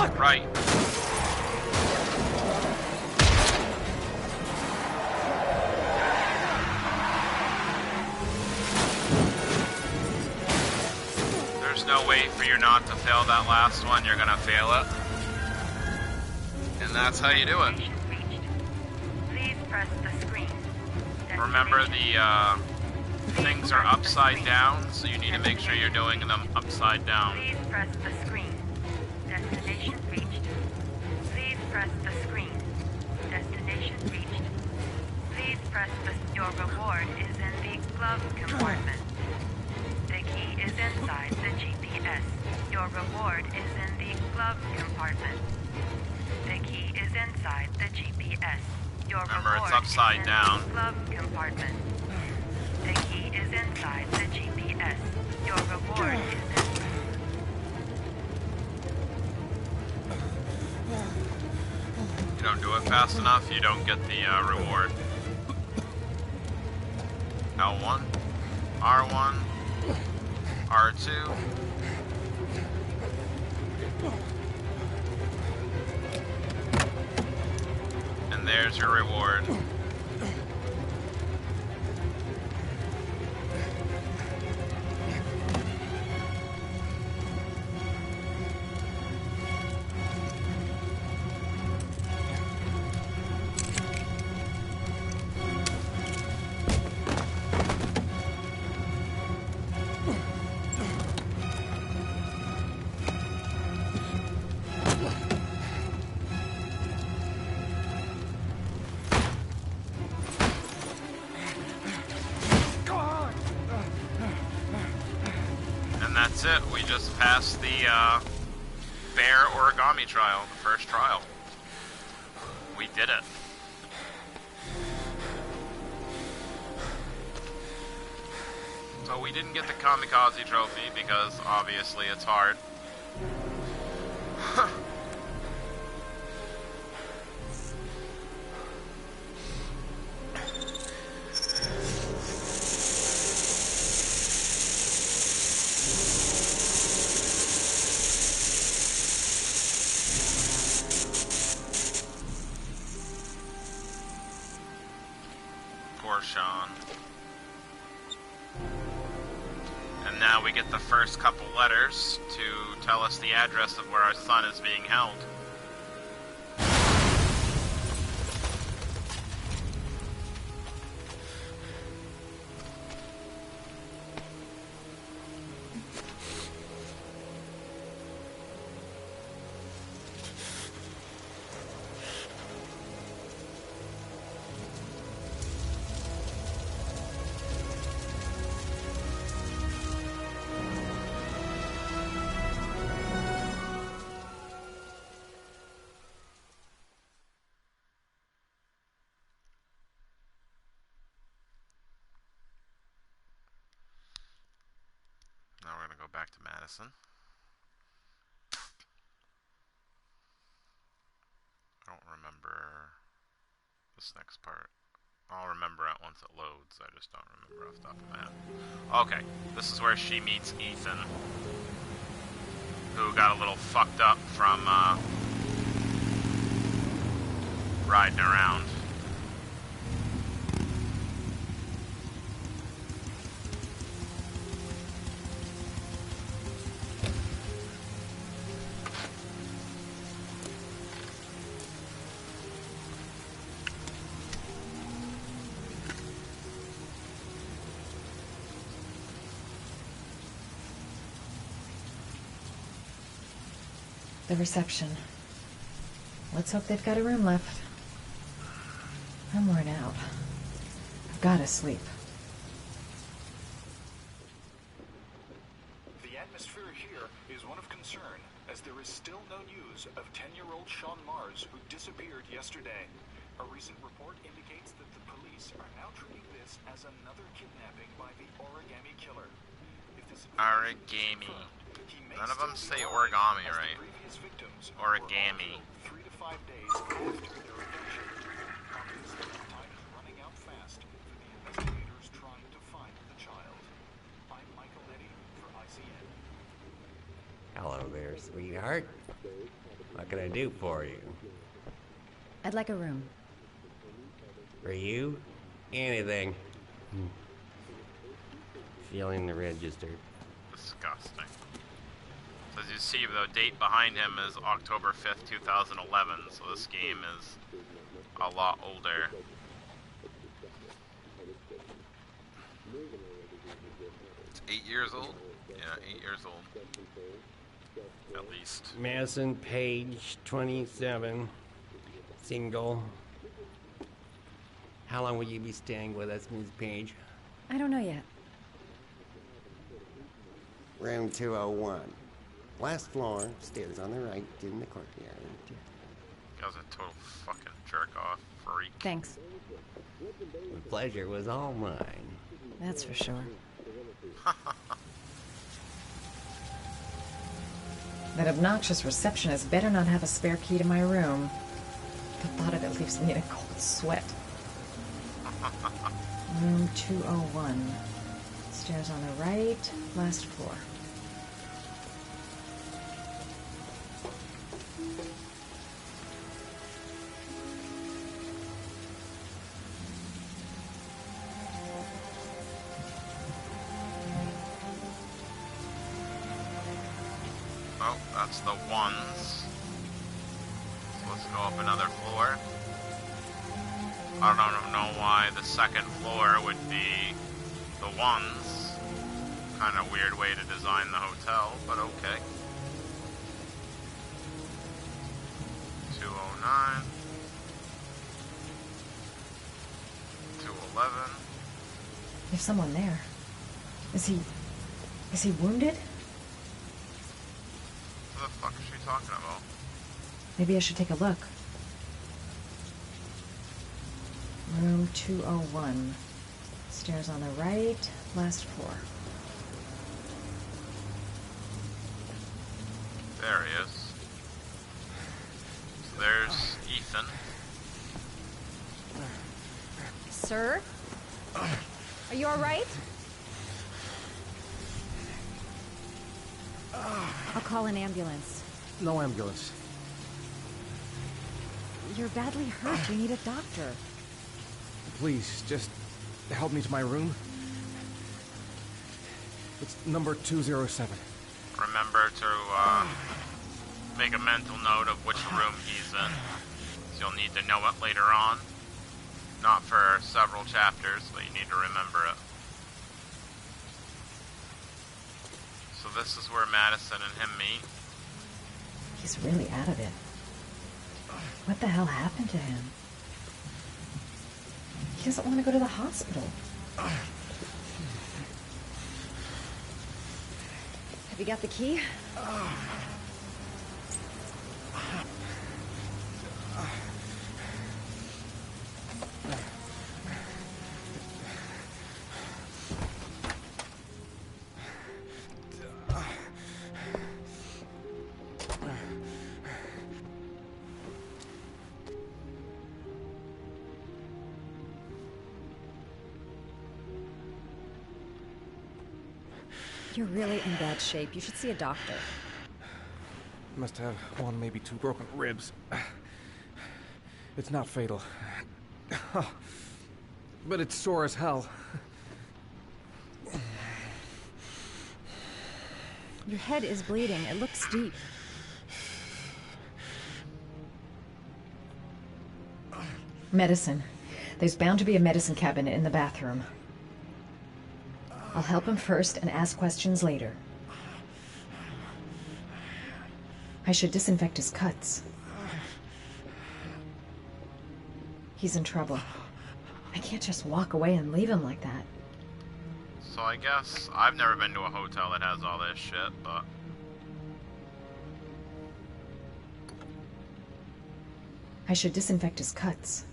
What? Right. There's no way for you not to fail that last one. You're gonna fail it. And that's how you do it. Please press the screen. Remember, the things are upside down, so you need to make sure you're doing them upside down. Please press the screen. Destination reached. Please press the screen. Destination reached. Please press the... Your reward is in the glove compartment. The key is inside the GPS. Your reward is in the glove compartment. The key is inside the GPS. Your Remember, reward it's upside is in down. the glove compartment. The key is inside the GPS. Your reward is in... You don't do it fast enough, you don't get the reward. L1, R1, R2. And there's your reward. That's it. We just passed the fair origami trial, the first trial. We did it. So we didn't get the Kamikaze trophy because obviously it's hard. Poor Sean. And now we get the first couple letters to tell us the address of where our son is being held. Now we're going to go back to Madison. I don't remember this next part. I'll remember it once it loads. I just don't remember off the top of my head. Okay, this is where she meets Ethan, who got a little fucked up from riding around. The reception. Let's hope they've got a room left. I'm worn out. I've gotta sleep. The atmosphere here is one of concern, as there is still no news of 10-year-old Sean Mars, who disappeared yesterday. A recent report indicates that the police are now treating this as another kidnapping by the origami killer. Origami. None of them say origami, right? Origami. 3 to 5 days after their abduction. Obviously, time is running out fast for the investigators trying to find the child. I'm Michael Eddy for ICN. Hello there, sweetheart. What can I do for you? I'd like a room. For you? Anything. Feeling the register. Disgusting. So as you see, the date behind him is October 5th, 2011, so this game is a lot older. It's 8 years old? Yeah, 8 years old. At least. Madison Page, 27. Single. How long will you be staying with us, Ms. Page? I don't know yet. Room 201. Last floor, stairs on the right, in the courtyard. Guy's a total fucking jerk-off freak. Thanks. The pleasure was all mine. That's for sure. That obnoxious receptionist better not have a spare key to my room. The thought of it leaves me in a cold sweat. Room 201. Stairs on the right, last floor. Oh, that's the ones. So let's go up another floor. I don't know why the second floor would be the ones. Kind of weird way to design the hotel, but okay. 209. 211. There's someone there. Is he wounded? What the fuck is she talking about? Maybe I should take a look. Room 201. Stairs on the right, last floor. There he is. So there's Ethan. Sir? Are you alright? I'll call an ambulance. No ambulance. You're badly hurt. You need a doctor. Please, just help me to my room. It's number 207. Remember to make a mental note of which room he's in. So you'll need to know it later on. Not for several chapters, but you need to remember it. So this is where Madison and him meet. He's really out of it. What the hell happened to him? He doesn't want to go to the hospital. Have you got the key? You're really in bad shape. You should see a doctor. Must have one, maybe two broken ribs. It's not fatal. But it's sore as hell. Your head is bleeding. It looks deep. Medicine. There's bound to be a medicine cabinet in the bathroom. I'll help him first and ask questions later. I should disinfect his cuts. He's in trouble. I can't just walk away and leave him like that. So I guess I've never been to a hotel that has all this shit, but... I should disinfect his cuts.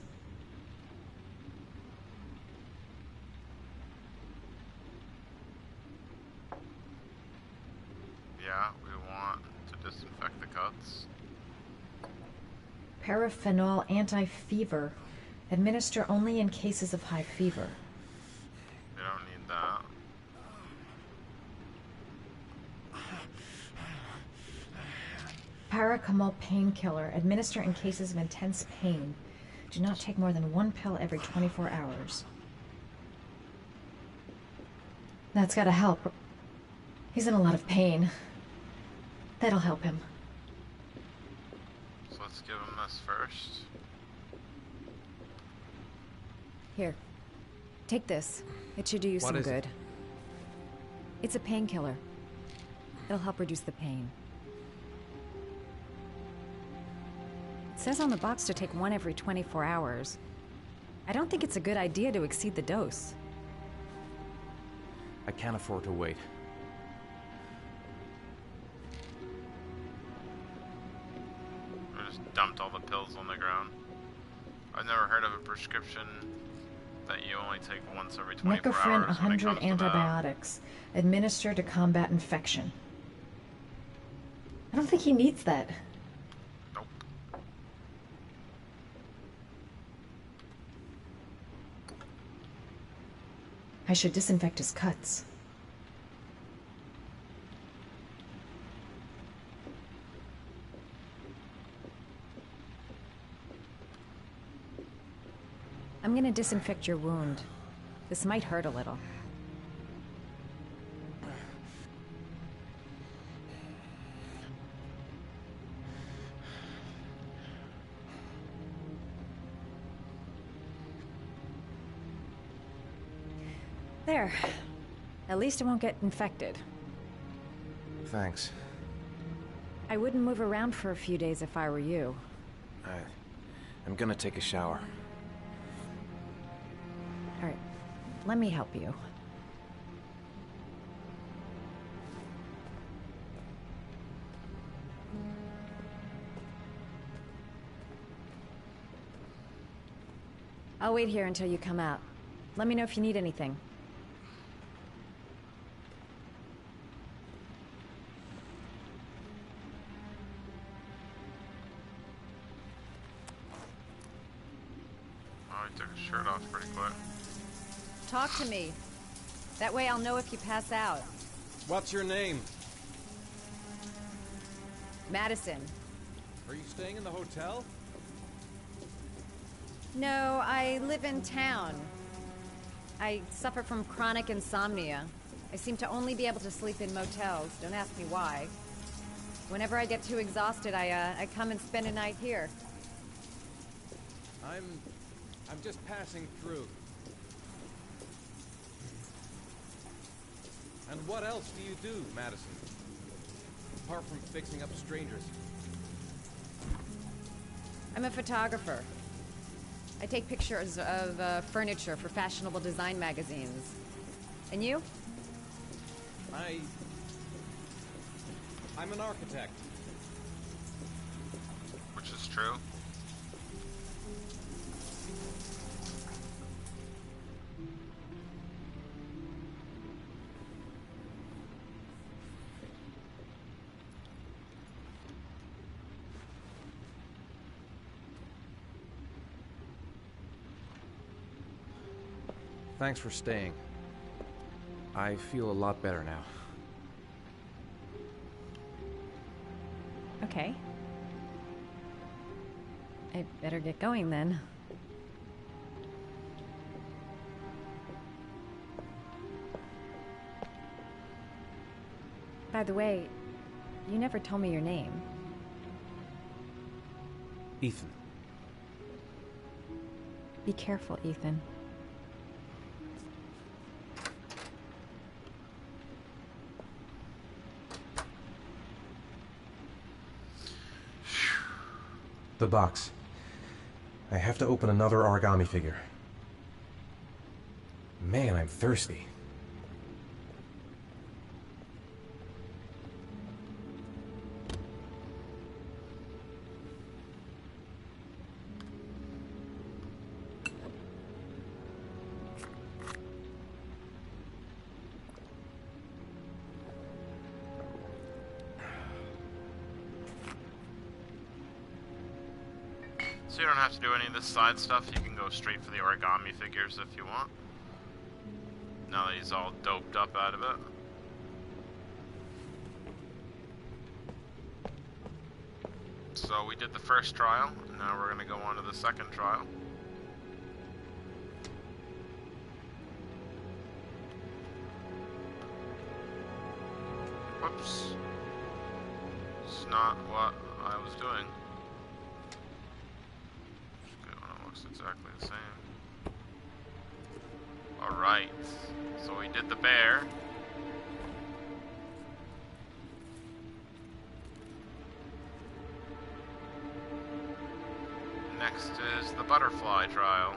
Yeah, we want to disinfect the cuts. Paraphenol anti-fever. Administer only in cases of high fever. We don't need that. Paracetamol painkiller. Administer in cases of intense pain. Do not take more than 1 pill every 24 hours. That's gotta help. He's in a lot of pain. That'll help him. So let's give him this first. Here. Take this. It should do you some good. It's a painkiller. It'll help reduce the pain. It says on the box to take 1 every 24 hours. I don't think it's a good idea to exceed the dose. I can't afford to wait. I just dumped all the pills on the ground. I've never heard of a prescription that you only take once every 24 Necophren hours. 100 antibiotics. Administer to combat infection. I don't think he needs that. Nope. I should disinfect his cuts. I'm gonna disinfect your wound. This might hurt a little. There. At least it won't get infected. Thanks. I wouldn't move around for a few days if I were you. I'm gonna take a shower. All right. Let me help you. I'll wait here until you come out. Let me know if you need anything. Oh, he took his shirt off pretty quick. Talk to me. That way I'll know if you pass out. What's your name? Madison. Are you staying in the hotel? No, I live in town. I suffer from chronic insomnia. I seem to only be able to sleep in motels. Don't ask me why. Whenever I get too exhausted, I come and spend a night here. I'm just passing through. And what else do you do, Madison? Apart from fixing up strangers. I'm a photographer. I take pictures of furniture for fashionable design magazines. And you? I'm an architect. Which is true. Thanks for staying. I feel a lot better now. Okay. I better get going then. By the way, you never told me your name. Ethan. Be careful, Ethan. The box. I have to open another origami figure. Man, I'm thirsty. So you don't have to do any of this side stuff, you can go straight for the origami figures if you want. Now that he's all doped up out of it. So we did the first trial, and now we're going to go on to the second trial. Whoops. It's not what I was doing. Good one, it looks exactly the same. Alright, so we did the bear. Next is the butterfly trial.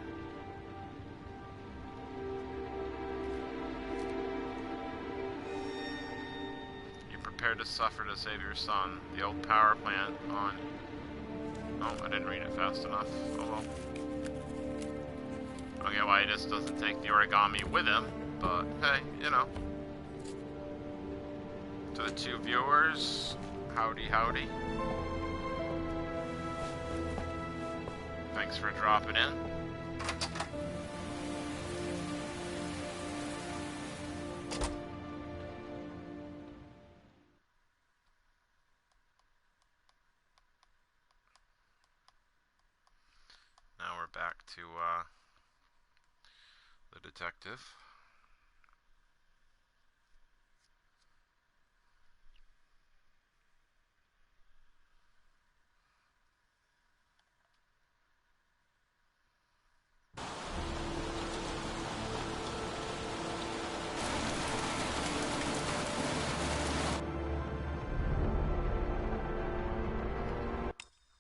You prepare to suffer to save your son. The old power plant on... Oh, I didn't read it fast enough. Oh well. I don't get why he just doesn't take the origami with him, but hey, you know. To the two viewers, howdy howdy. Thanks for dropping in. Now we're back to the detective.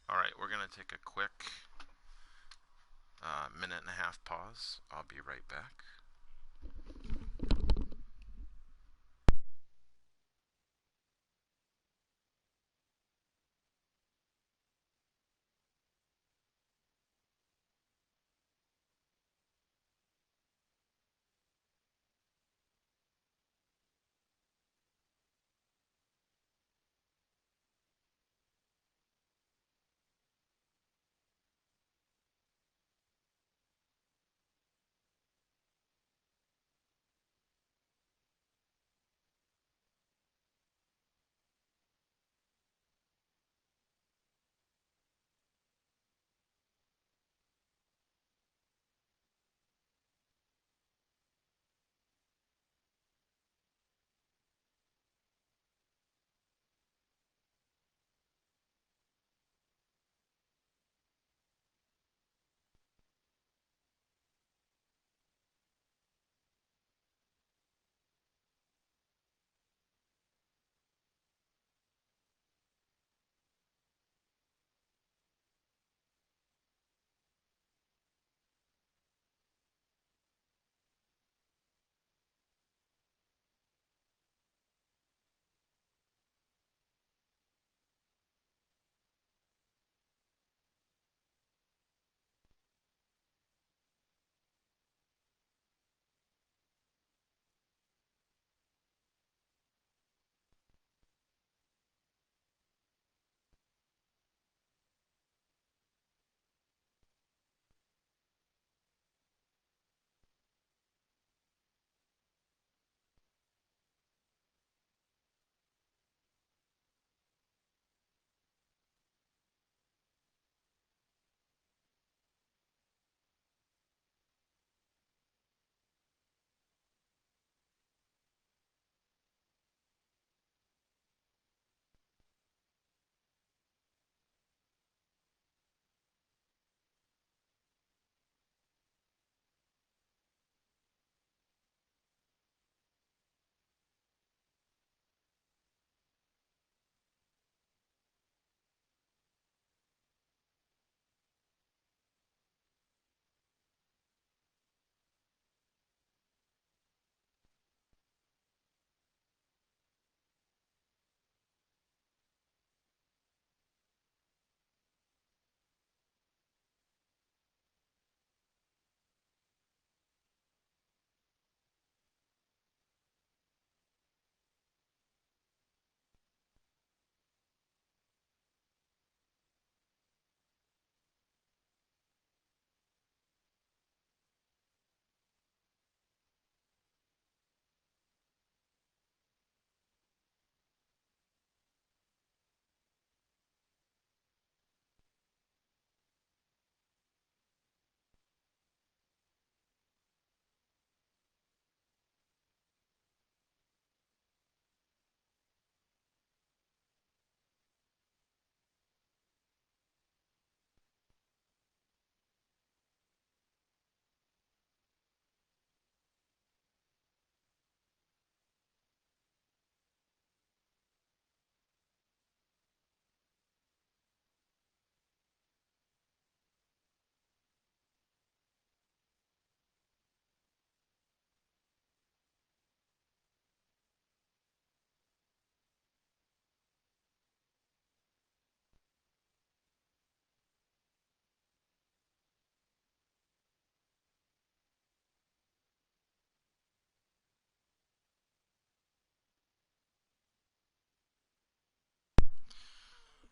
Alright, we're going to take a quick minute and a half pause. I'll be right back.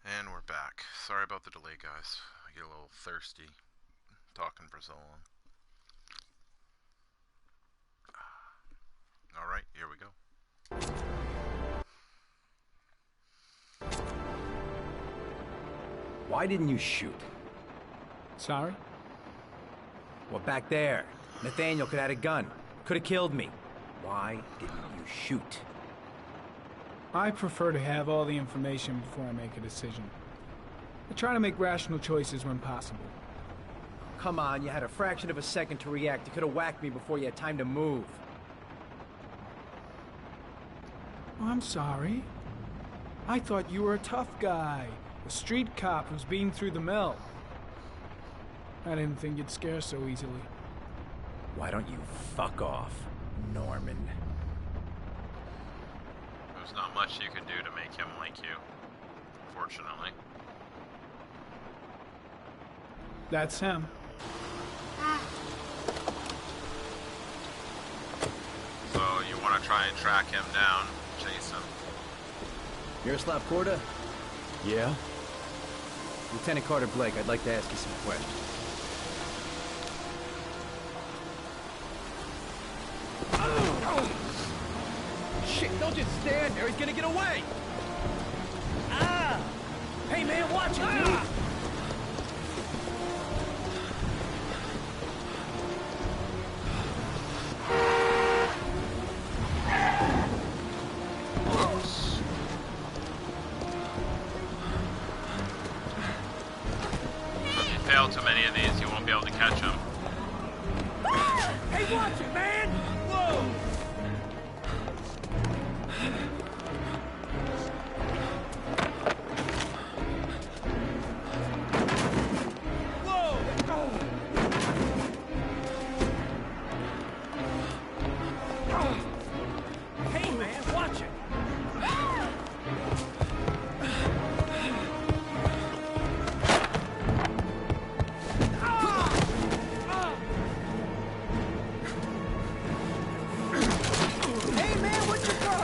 And we're back. Sorry about the delay, guys. I get a little thirsty talking for so long. Alright, here we go. Why didn't you shoot? Sorry? Well, back there. Nathaniel could have had a gun. Could have killed me. Why didn't you shoot? I prefer to have all the information before I make a decision. I try to make rational choices when possible. Come on, you had a fraction of a second to react. You could have whacked me before you had time to move. Oh, I'm sorry. I thought you were a tough guy. A street cop who's been through the mill. I didn't think you'd scare so easily. Why don't you fuck off, Norman? There's not much you can do to make him like you, fortunately. That's him. So you want to try and track him down, chase him. Yaroslav Korda? Yeah? Lieutenant Carter Blake, I'd like to ask you some questions. Shit, don't just stand there. He's gonna get away. Ah! Hey, man, watch it, dude. If you fail too many of these, you won't be able to catch him. Hey, watch it, man! Whoa! Hey, man, watch it! Hey, man, what'd you go?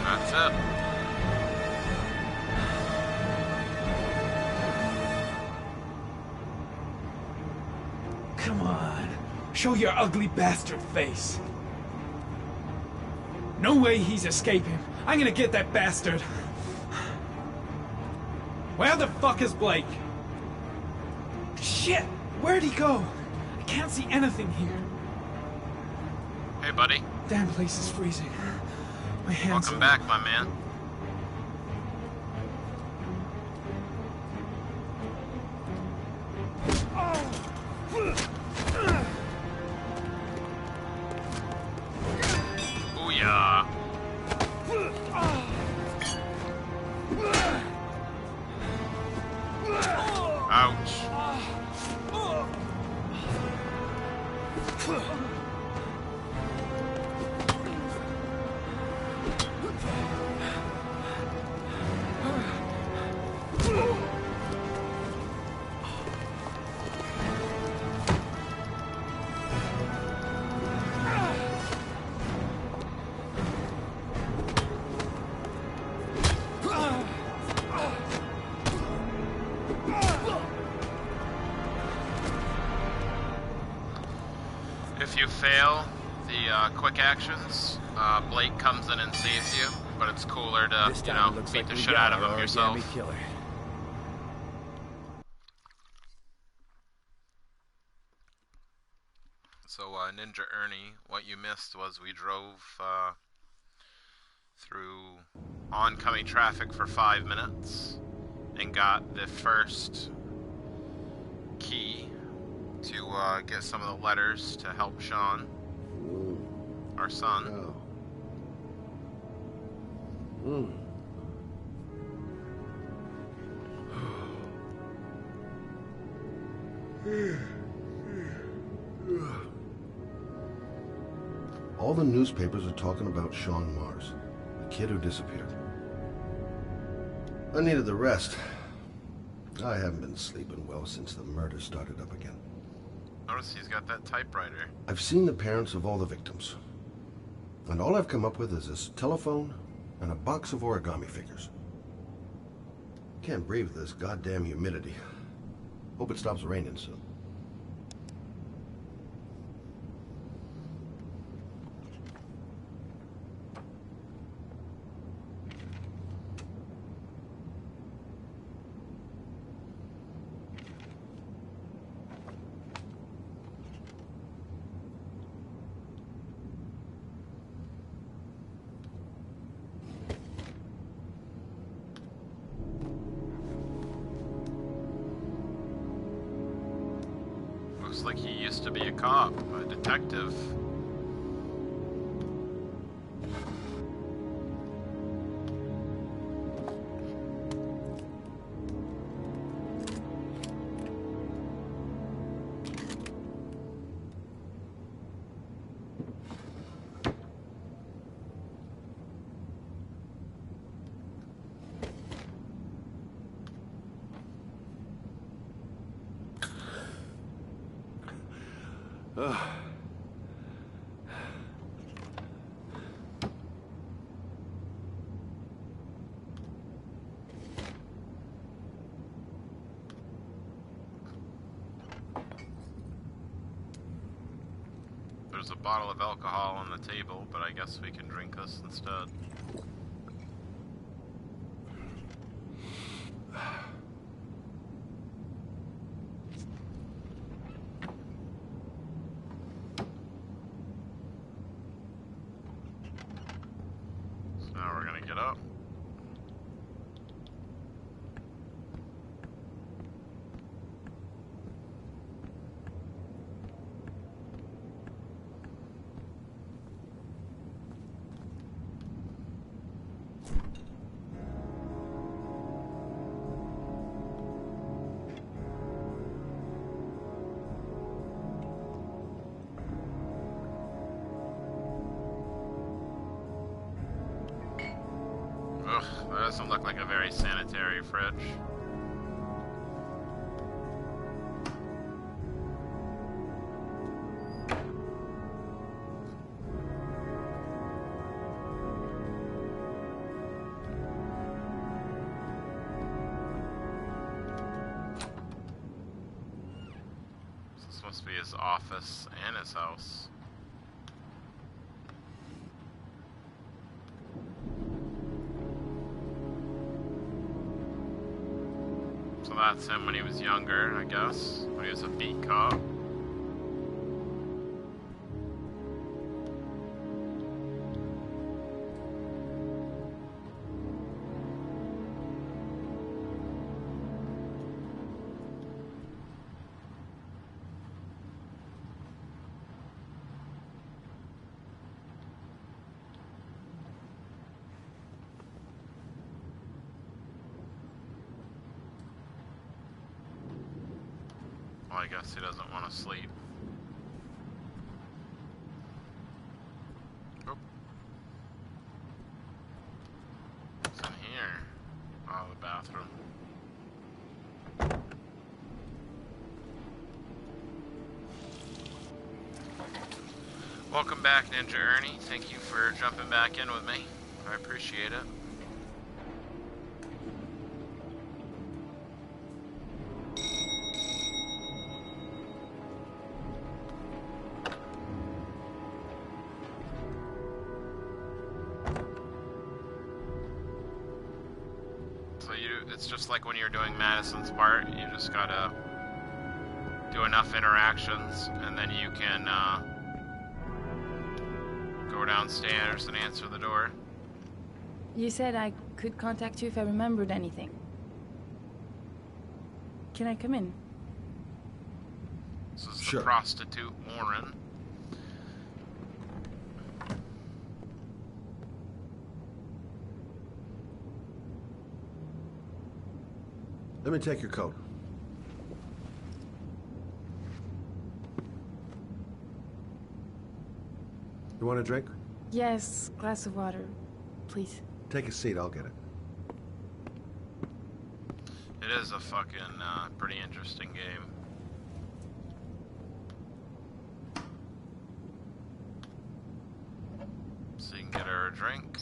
That's it. Come on. Show your ugly bastard face. No way he's escaping. I'm gonna get that bastard. Where the fuck is Blake? Shit! Where'd he go? I can't see anything here. Hey, buddy. Damn place is freezing. My hands Welcome back, my man. Booyah. Ouch. If you fail the quick actions, Blake comes in and saves you, but it's cooler to, you know, beat the shit out of him yourself. So, Ninja Ernie, what you missed was we drove through oncoming traffic for 5 minutes and got the first key to get some of the letters to help Sean, our son. All the newspapers are talking about Sean Mars, the kid who disappeared. I needed the rest. I haven't been sleeping well since the murder started up again. Notice he's got that typewriter. I've seen the parents of all the victims. And all I've come up with is this telephone and a box of origami figures. Can't breathe with this goddamn humidity. Hope it stops raining soon. Looks like he used to be a cop, a detective. There's a bottle of alcohol on the table, but I guess we can drink this instead. So now we're gonna get up. Ugh, that doesn't look like a very sanitary fridge. This must be his office and his house. So that's him when he was younger, I guess, when he was a beat cop. Well, I guess he doesn't want to sleep. Oh. What's in here? Oh, the bathroom. Welcome back, Ninja Ernie. Thank you for jumping back in with me. I appreciate it. It's just like when you're doing Madison's part, you just gotta do enough interactions, and then you can go downstairs and answer the door. You said I could contact you if I remembered anything. Can I come in? This is the prostitute Warren. Let me take your coat. You want a drink? Yes, glass of water, please. Take a seat, I'll get it. It is a fucking pretty interesting game. So you can get her a drink.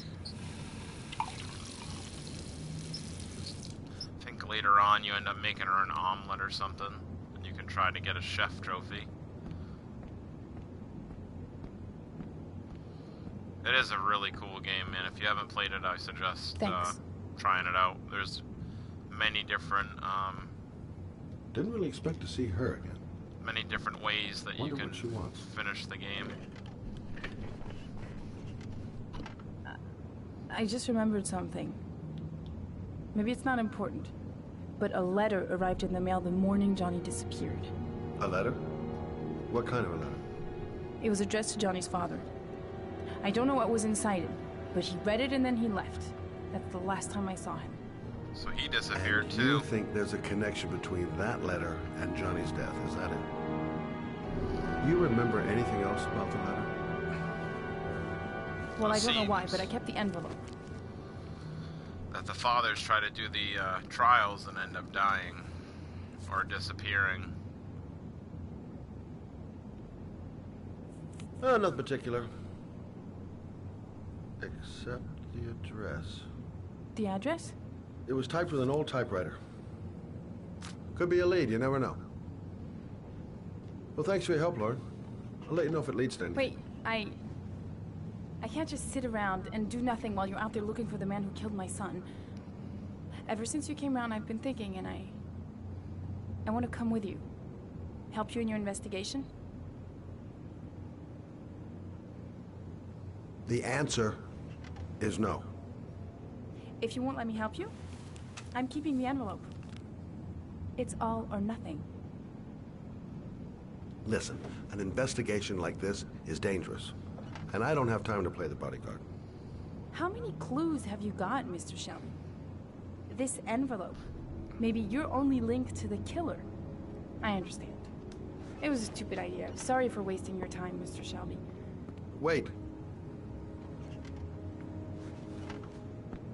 I think later on you end up making her an omelet or something, and you can try to get a chef trophy. It is a really cool game, man. If you haven't played it, I suggest trying it out. There's many different Didn't really expect to see her again. Many different ways that you can finish the game. I just remembered something. Maybe it's not important, but a letter arrived in the mail the morning Johnny disappeared. A letter? What kind of a letter? It was addressed to Johnny's father. I don't know what was inside it, but he read it and then he left. That's the last time I saw him. So he disappeared and too. You think there's a connection between that letter and Johnny's death, is that it? You remember anything else about the letter? Well, I don't know why, but I kept the envelope. That the fathers try to do the trials and end up dying or disappearing. Nothing particular. Except the address. The address? It was typed with an old typewriter. Could be a lead, you never know. Well, thanks for your help, Lauren. I'll let you know if it leads to anything. Wait, I can't just sit around and do nothing while you're out there looking for the man who killed my son. Ever since you came around, I've been thinking, and I want to come with you. Help you in your investigation? The answer is no. If you won't let me help you, I'm keeping the envelope. It's all or nothing. Listen, an investigation like this is dangerous, and I don't have time to play the bodyguard. How many clues have you got, Mr. Shelby? This envelope. Maybe your only link to the killer. I understand. It was a stupid idea. Sorry for wasting your time, Mr. Shelby. Wait.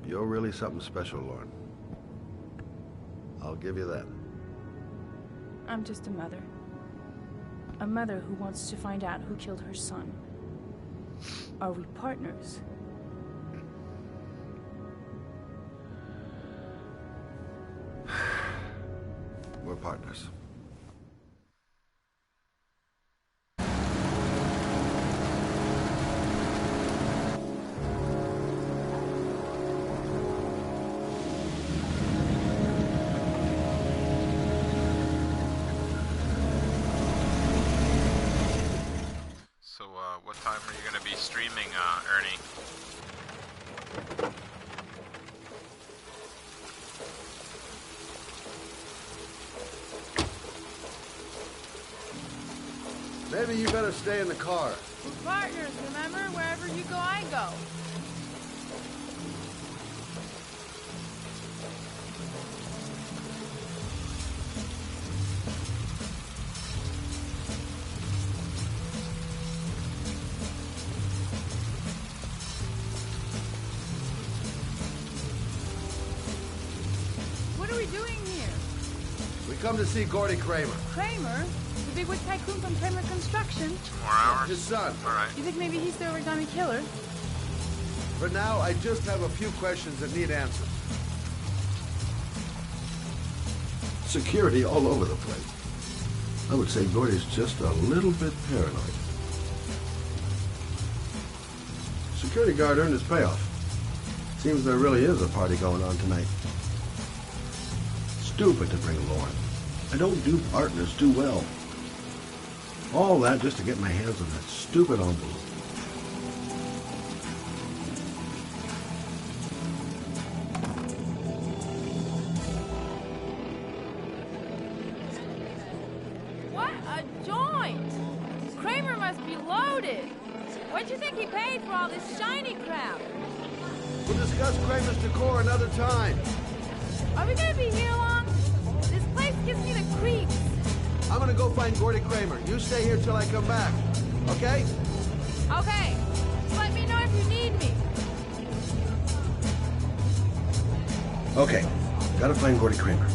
You're really something special, Lauren. I'll give you that. I'm just a mother. A mother who wants to find out who killed her son. Are we partners? We're partners. What time are you going to be streaming, Ernie? Maybe you better stay in the car. We're partners, remember? Wherever you go, I go. Come to see Gordy Kramer. Kramer? The bigwig tycoon from Kramer Construction? 4 hours? His son. All right. You think maybe he's the origami killer? For now, I just have a few questions that need answers. Security all over the place. I would say Gordy's just a little bit paranoid. Security guard earned his payoff. Seems there really is a party going on tonight. Stupid to bring Lauren. I don't do partners too well. All that just to get my hands on that stupid envelope. What a joint! Kramer must be loaded. What'd you think he paid for all this shiny crap? We'll discuss Kramer's decor another time. Are we gonna be here long? This place gives me the creeps. I'm gonna go find Gordy Kramer. You stay here till I come back. Okay? Okay. Okay, gotta find Gordy Kramer.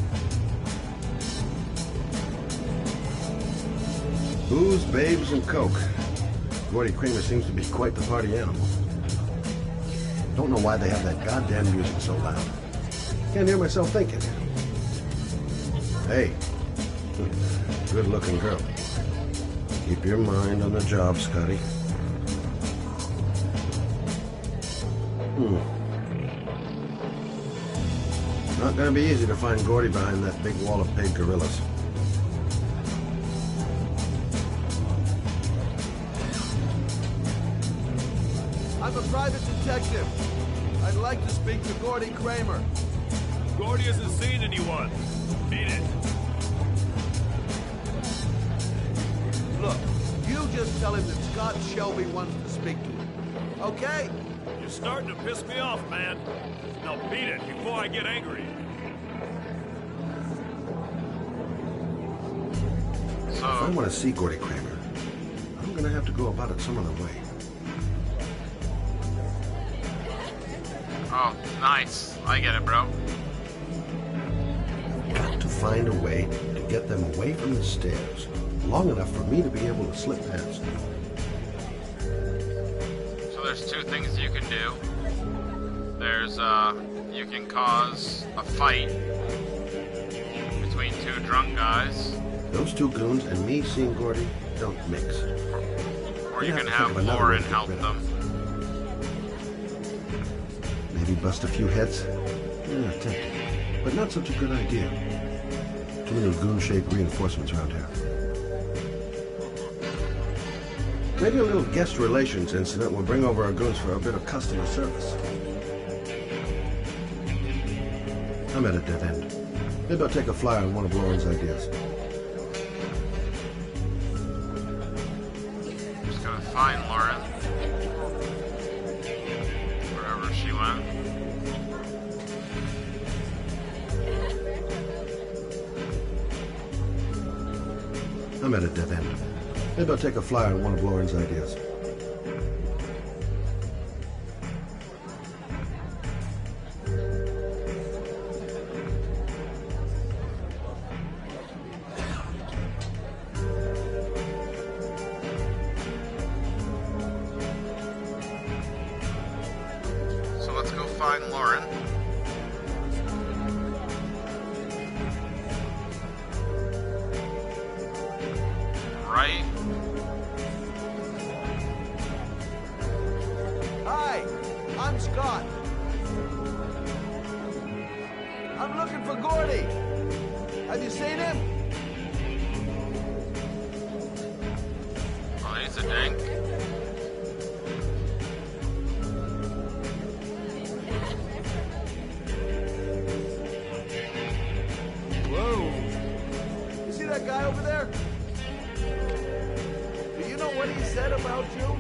Booze, babes, and coke. Gordy Kramer seems to be quite the party animal. Don't know why they have that goddamn music so loud. Can't hear myself thinking. Hey, good-looking girl. Keep your mind on the job, Scotty. Not gonna be easy to find Gordy behind that big wall of paid gorillas. I'm a private detective. I'd like to speak to Gordy Kramer. Gordy hasn't seen anyone. Beat it. Look, you just tell him that Scott Shelby wants to speak to him. Okay? You're starting to piss me off, man. Now beat it before I get angry. If I want to see Gordy Kramer, I'm gonna have to go about it some other way. Oh, nice. I get it, bro. Got to find a way to get them away from the stairs, long enough for me to be able to slip past. So there's two things you can do. There's, you can cause a fight between two drunk guys. Those two goons and me seeing Gordy don't mix. Or you can have Lauren help them. Maybe bust a few heads? Yeah, tempting. But not such a good idea. Too many goon-shaped reinforcements around here. Maybe a little guest relations incident will bring over our goons for a bit of customer service. I'm at a dead end. Maybe I'll take a flyer on one of Lauren's ideas. Just gotta find Lauren. Wherever she went. I'm at a dead end. Maybe I'll take a flyer on one of Lauren's ideas. So let's go find Lauren. Right? Hi, I'm Scott. I'm looking for Gordy. Have you seen him? Oh, he's a dink. Whoa. You see that guy over there? Do you know what he said about you?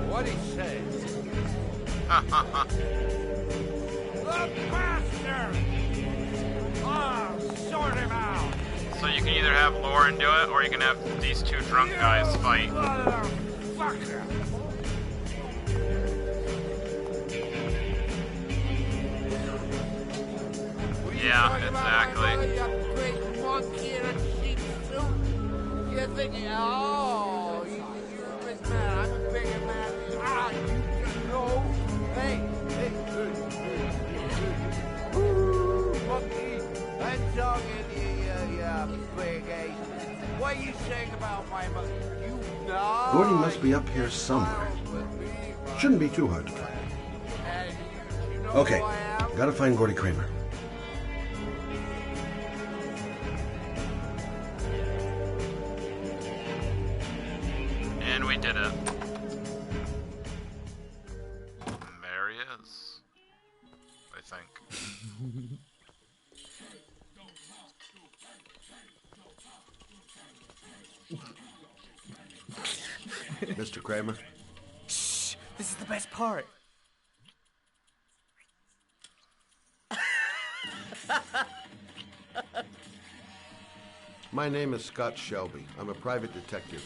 What'd he say? The bastard! Oh, sort him out! So you can either have Lauren do it, or you can have these two drunk guys fight. Motherfucker! Yeah, exactly. You great monkey in a cheap suit. You're thinking, oh, you're a big man. I'm a bigger man. Ah, you just know. Hey. Ooh, monkey. I'm talking to you, big ace. What are you saying about my mother? You know. Gordy must be up here somewhere. Shouldn't be too hard to find. Okay, gotta find Gordy Kramer. And we did it. There he is. I think. Mr. Kramer? Shh! This is the best part. My name is Scott Shelby. I'm a private detective.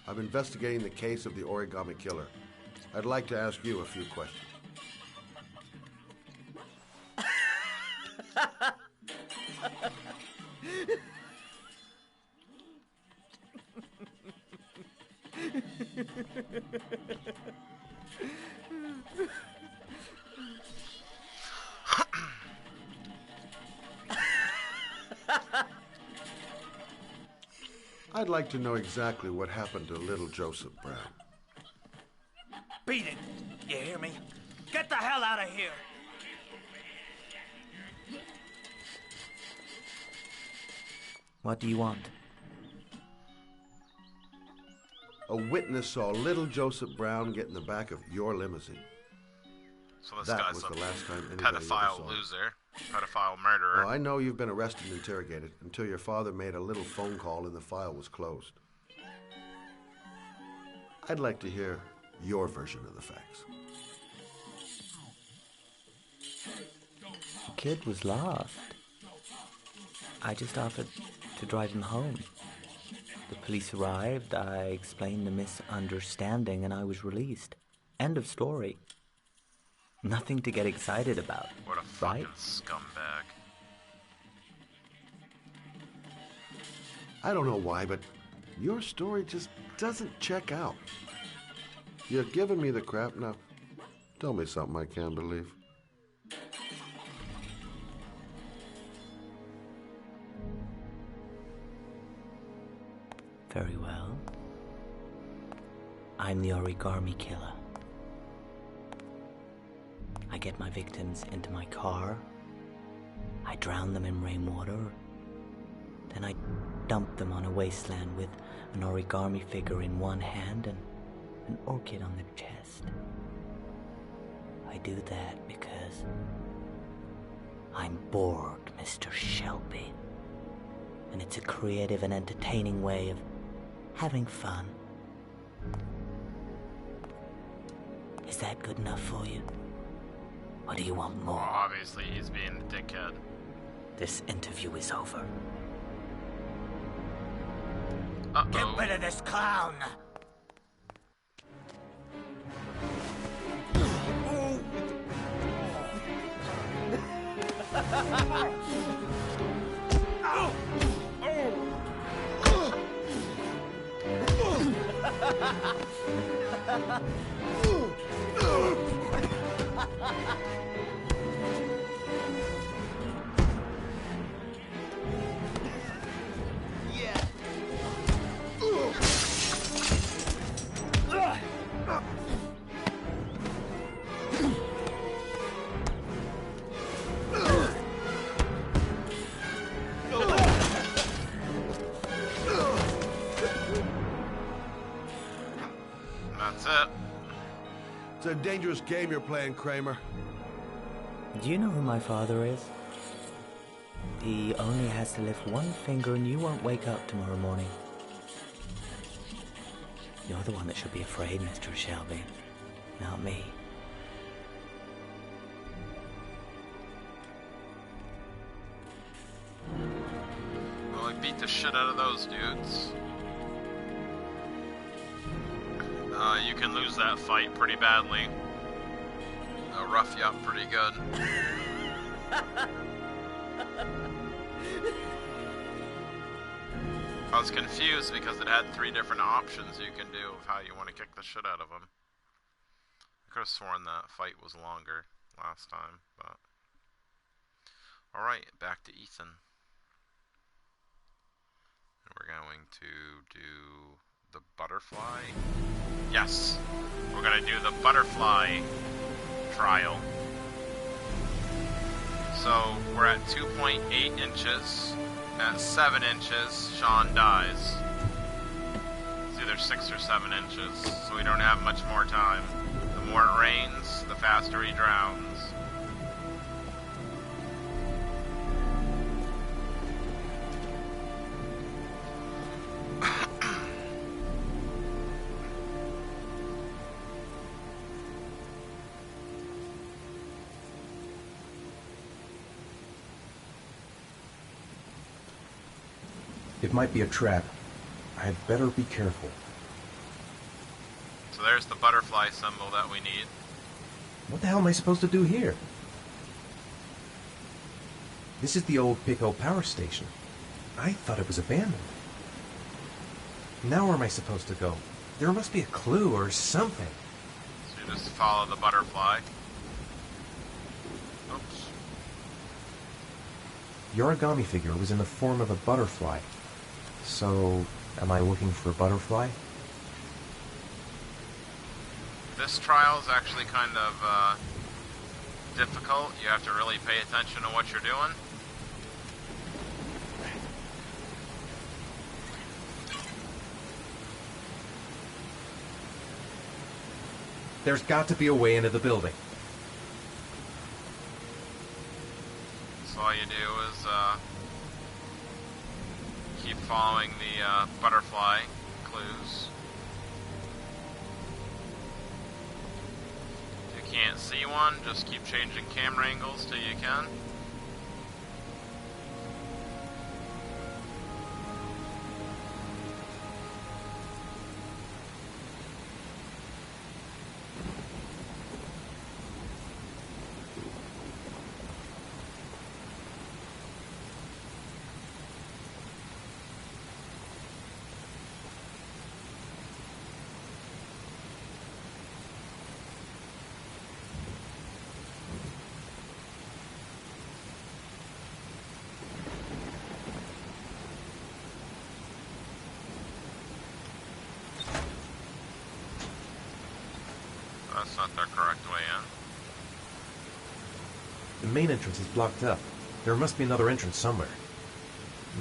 I'm investigating the case of the Origami Killer. I'd like to ask you a few questions. I'd like to know exactly what happened to little Joseph Brown. Beat it! You hear me? Get the hell out of here! What do you want? A witness saw little Joseph Brown get in the back of your limousine. So this That guy's was a the last time anybody ever pedophile saw him. loser, pedophile murderer. Well, I know you've been arrested and interrogated until your father made a little phone call and the file was closed. I'd like to hear your version of the facts. The kid was lost. I just offered to drive him home. The police arrived, I explained the misunderstanding, and I was released. End of story. Nothing to get excited about. What a fucking scumbag. I don't know why, but your story just doesn't check out. You're giving me the crap now. Tell me something I can't believe. Very well. I'm the origami killer. I get my victims into my car. I drown them in rainwater. Then I dump them on a wasteland with an origami figure in one hand and an orchid on their chest. I do that because I'm bored, Mr. Shelby. And it's a creative and entertaining way of having fun. Is that good enough for you? Or do you want more? Well, obviously, he's being a dickhead. This interview is over. Uh-oh. Get rid of this clown! That's it. It's a dangerous game you're playing, Kramer. Do you know who my father is? He only has to lift one finger and you won't wake up tomorrow morning. You're the one that should be afraid, Mr. Shelby, not me. Well, I beat the shit out of those dudes. You can lose that fight pretty badly. I'll rough you up pretty good. I was confused because it had 3 different options you can do of how you want to kick the shit out of him. I could have sworn that fight was longer last time, but... Alright, back to Ethan. And we're going to do the butterfly. Yes, we're going to do the butterfly trial. So we're at 2.8 inches. At 7 inches, Sean dies. It's either 6 or 7 inches, so we don't have much more time. The more it rains, the faster he drowns. It might be a trap. I'd better be careful. So there's the butterfly symbol that we need. What the hell am I supposed to do here? This is the old Pico power station. I thought it was abandoned. Now where am I supposed to go? There must be a clue or something. So you just follow the butterfly. Oops. The origami figure was in the form of a butterfly. So, Am I looking for a butterfly? This trial is actually kind of difficult. You have to really pay attention to what you're doing. There's got to be a way into the building. So all you do is keep following the butterfly clues. If you can't see one, just keep changing camera angles till you can. That's not the correct way in. The main entrance is blocked up. There must be another entrance somewhere.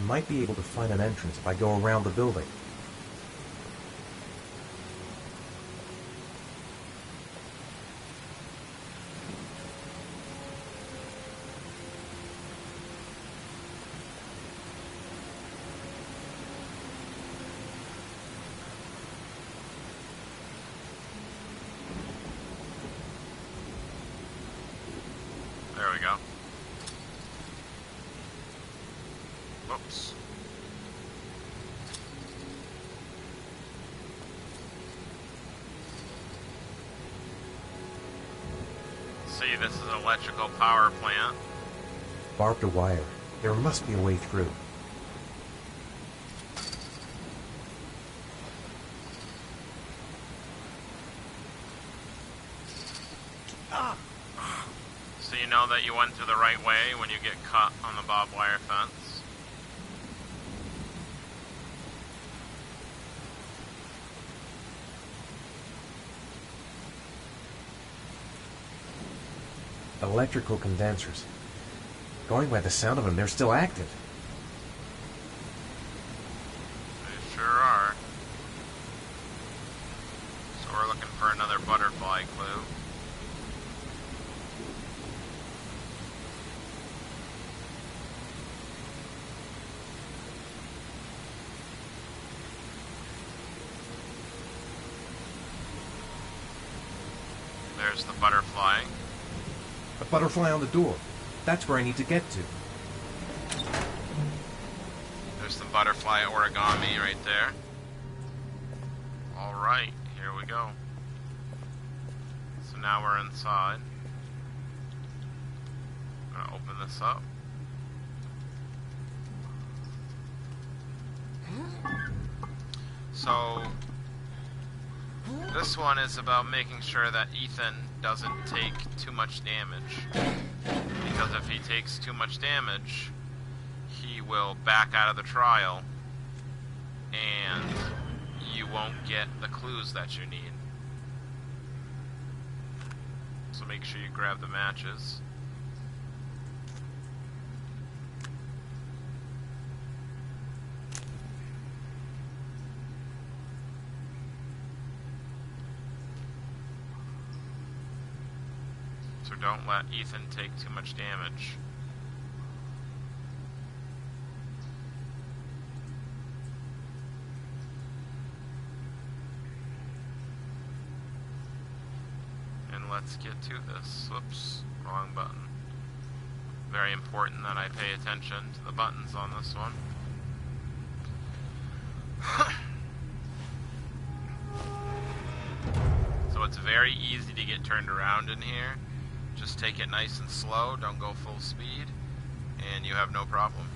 Might be able to find an entrance if I go around the building. There we go. Oops. See, this is an electrical power plant. Barbed wire. There must be a way through. So you know that you went to the right way when you get cut on the barbed wire fence. Electrical condensers. Going by the sound of them, they're still active. They sure are. So we're looking for another butterfly clue. There's the butterfly. A butterfly on the door. That's where I need to get to. There's the butterfly origami right there. Alright, here we go. So now we're inside. I'm gonna open this up. So this one is about making sure that Ethan doesn't take too much damage. Because if he takes too much damage, he will back out of the trial and you won't get the clues that you need. So make sure you grab the matches. So don't let Ethan take too much damage. And let's get to this. Whoops, wrong button. Very important that I pay attention to the buttons on this one. So it's very easy to get turned around in here. Just take it nice and slow, don't go full speed, and you have no problem.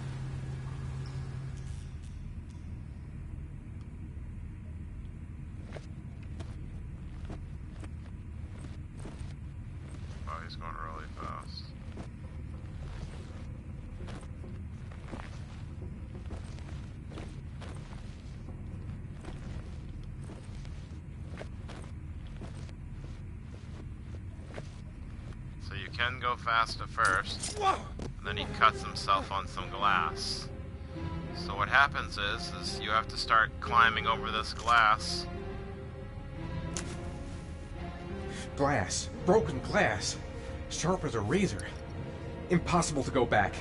Oh, he's going really fast. can go fast at first, and then he cuts himself on some glass. So what happens is you have to start climbing over this glass. Glass. Broken glass. Sharp as a razor. Impossible to go back.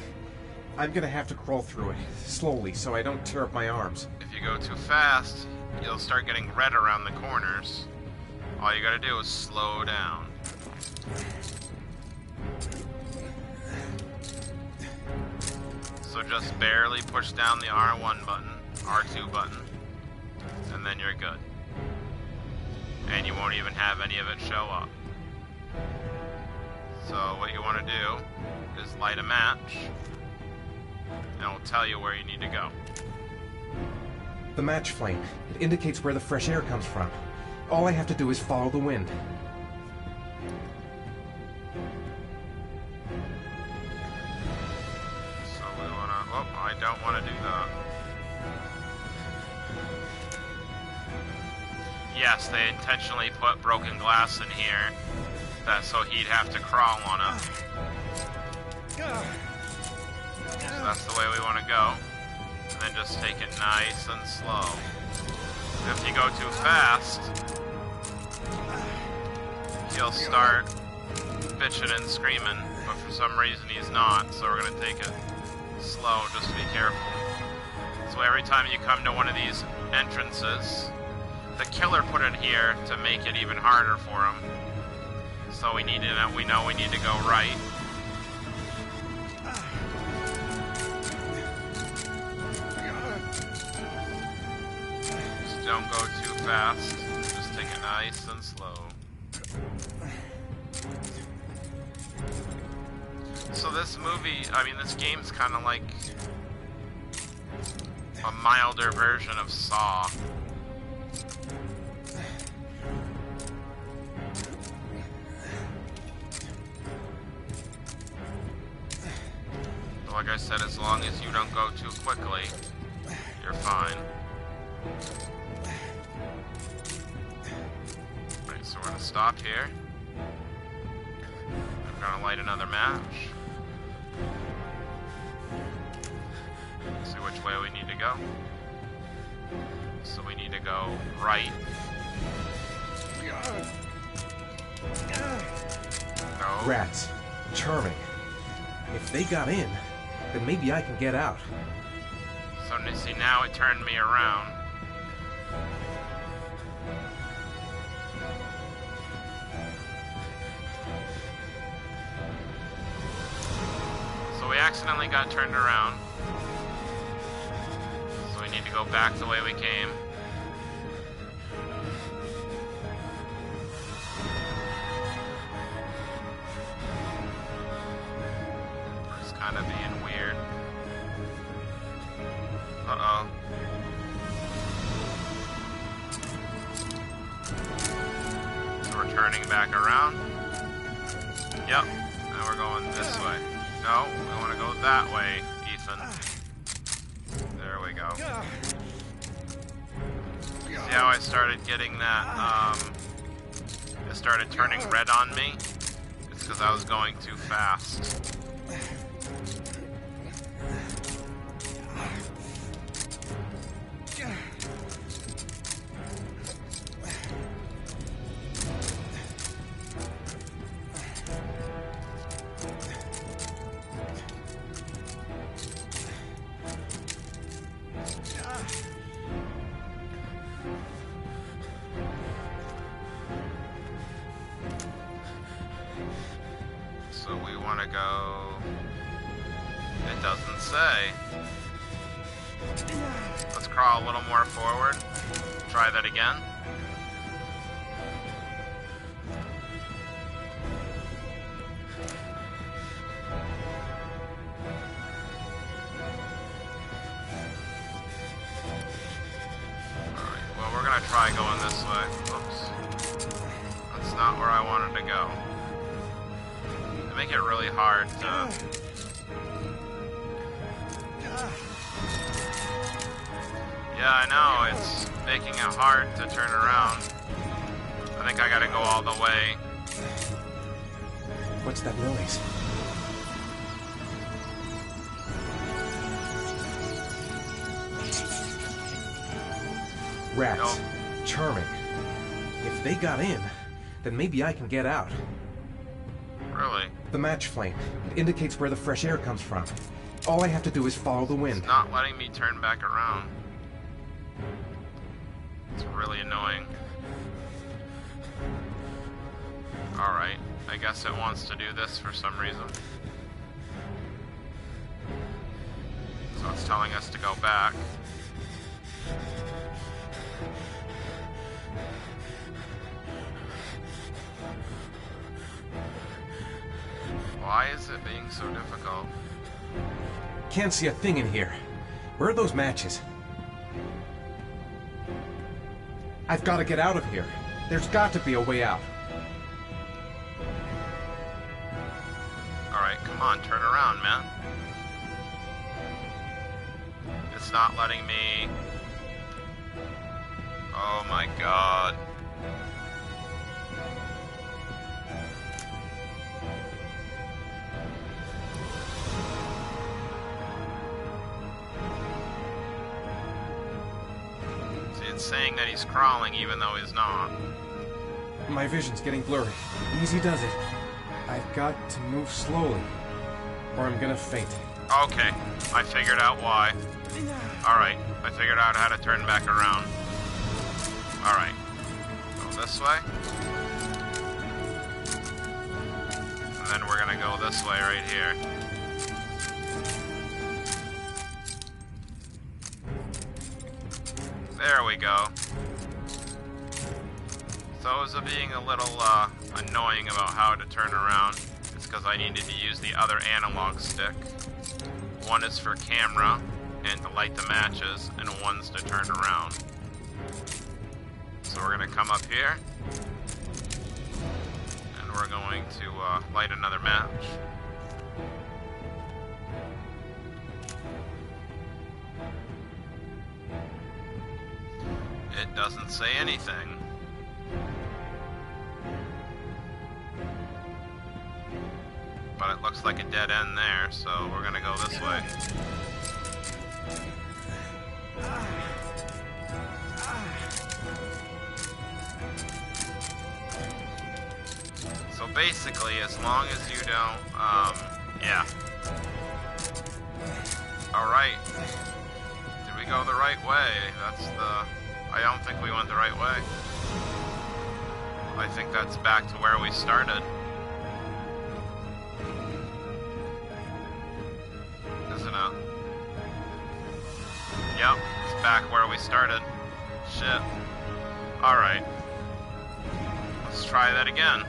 I'm gonna have to crawl through it, slowly, so I don't tear up my arms. If you go too fast, you'll start getting red around the corners. All you gotta do is slow down. So just barely push down the R1 button, R2 button, and then you're good. And you won't even have any of it show up. So what you want to do is light a match, and it'll tell you where you need to go. The match flame. It indicates where the fresh air comes from. All I have to do is follow the wind. So we want to... Oh, I don't want to do that. Yes, they intentionally put broken glass in here, so he'd have to crawl on it. So that's the way we want to go. And then just take it nice and slow. If you go too fast, he'll start bitching and screaming, but for some reason he's not, so we're going to take it slow, just to be careful. So every time you come to one of these entrances, the killer put it here to make it even harder for him. So we know we need to go right. Just don't go too fast. Just take it nice and slow. So this movie, this game's kind of like a milder version of Saw. Like I said, as long as you don't go too quickly, you're fine. Right, so we're gonna stop here. I'm gonna light another match. See which way we need to go. So we need to go right. No. Rats. Charming. If they got in, then maybe I can get out. So see, now it turned me around. So we accidentally got turned around. So we need to go back the way we came. It's kind of being weird. Uh-oh. So we're turning back around. Yep. Now we're going this way. No, we want to go that way, Ethan. There we go. See how I started getting that, it started turning red on me? It's because I was going too fast. So we want to go... It doesn't say. Let's crawl a little more forward. Try that again. Alright, well we're gonna try going this way. Oops. That's not where I wanted to go. They make it really hard to... Yeah, I know, it's making it hard to turn around. I think I gotta go all the way. What's that noise? Rats. No. Charming. If they got in, then maybe I can get out. Really? The match flame. It indicates where the fresh air comes from. All I have to do is follow the wind. It's not letting me turn back around. It's really annoying. Alright, I guess it wants to do this for some reason. So it's telling us to go back. Why is it being so difficult? Can't see a thing in here. Where are those matches? I've got to get out of here. There's got to be a way out. Alright, come on, turn around, man. It's not letting me... Oh my god. See, it's saying that he's crawling even though he's not. My vision's getting blurry. Easy does it. I've got to move slowly, or I'm gonna faint. Okay, I figured out why. Alright, I figured out how to turn back around. Alright, go this way. And then we're gonna go this way right here. There we go. Those are being a little annoying about how to turn around. It's because I needed to use the other analog stick. One is for camera and to light the matches, and one's to turn around. So we're going to come up here, and we're going to light another match. It doesn't say anything. But it looks like a dead end there, so we're gonna go this way. So basically, as long as you don't, yeah. Alright. Did we go the right way? I don't think we went the right way. I think that's back to where we started. Isn't it? Yep, it's back where we started. Shit. Alright. Let's try that again.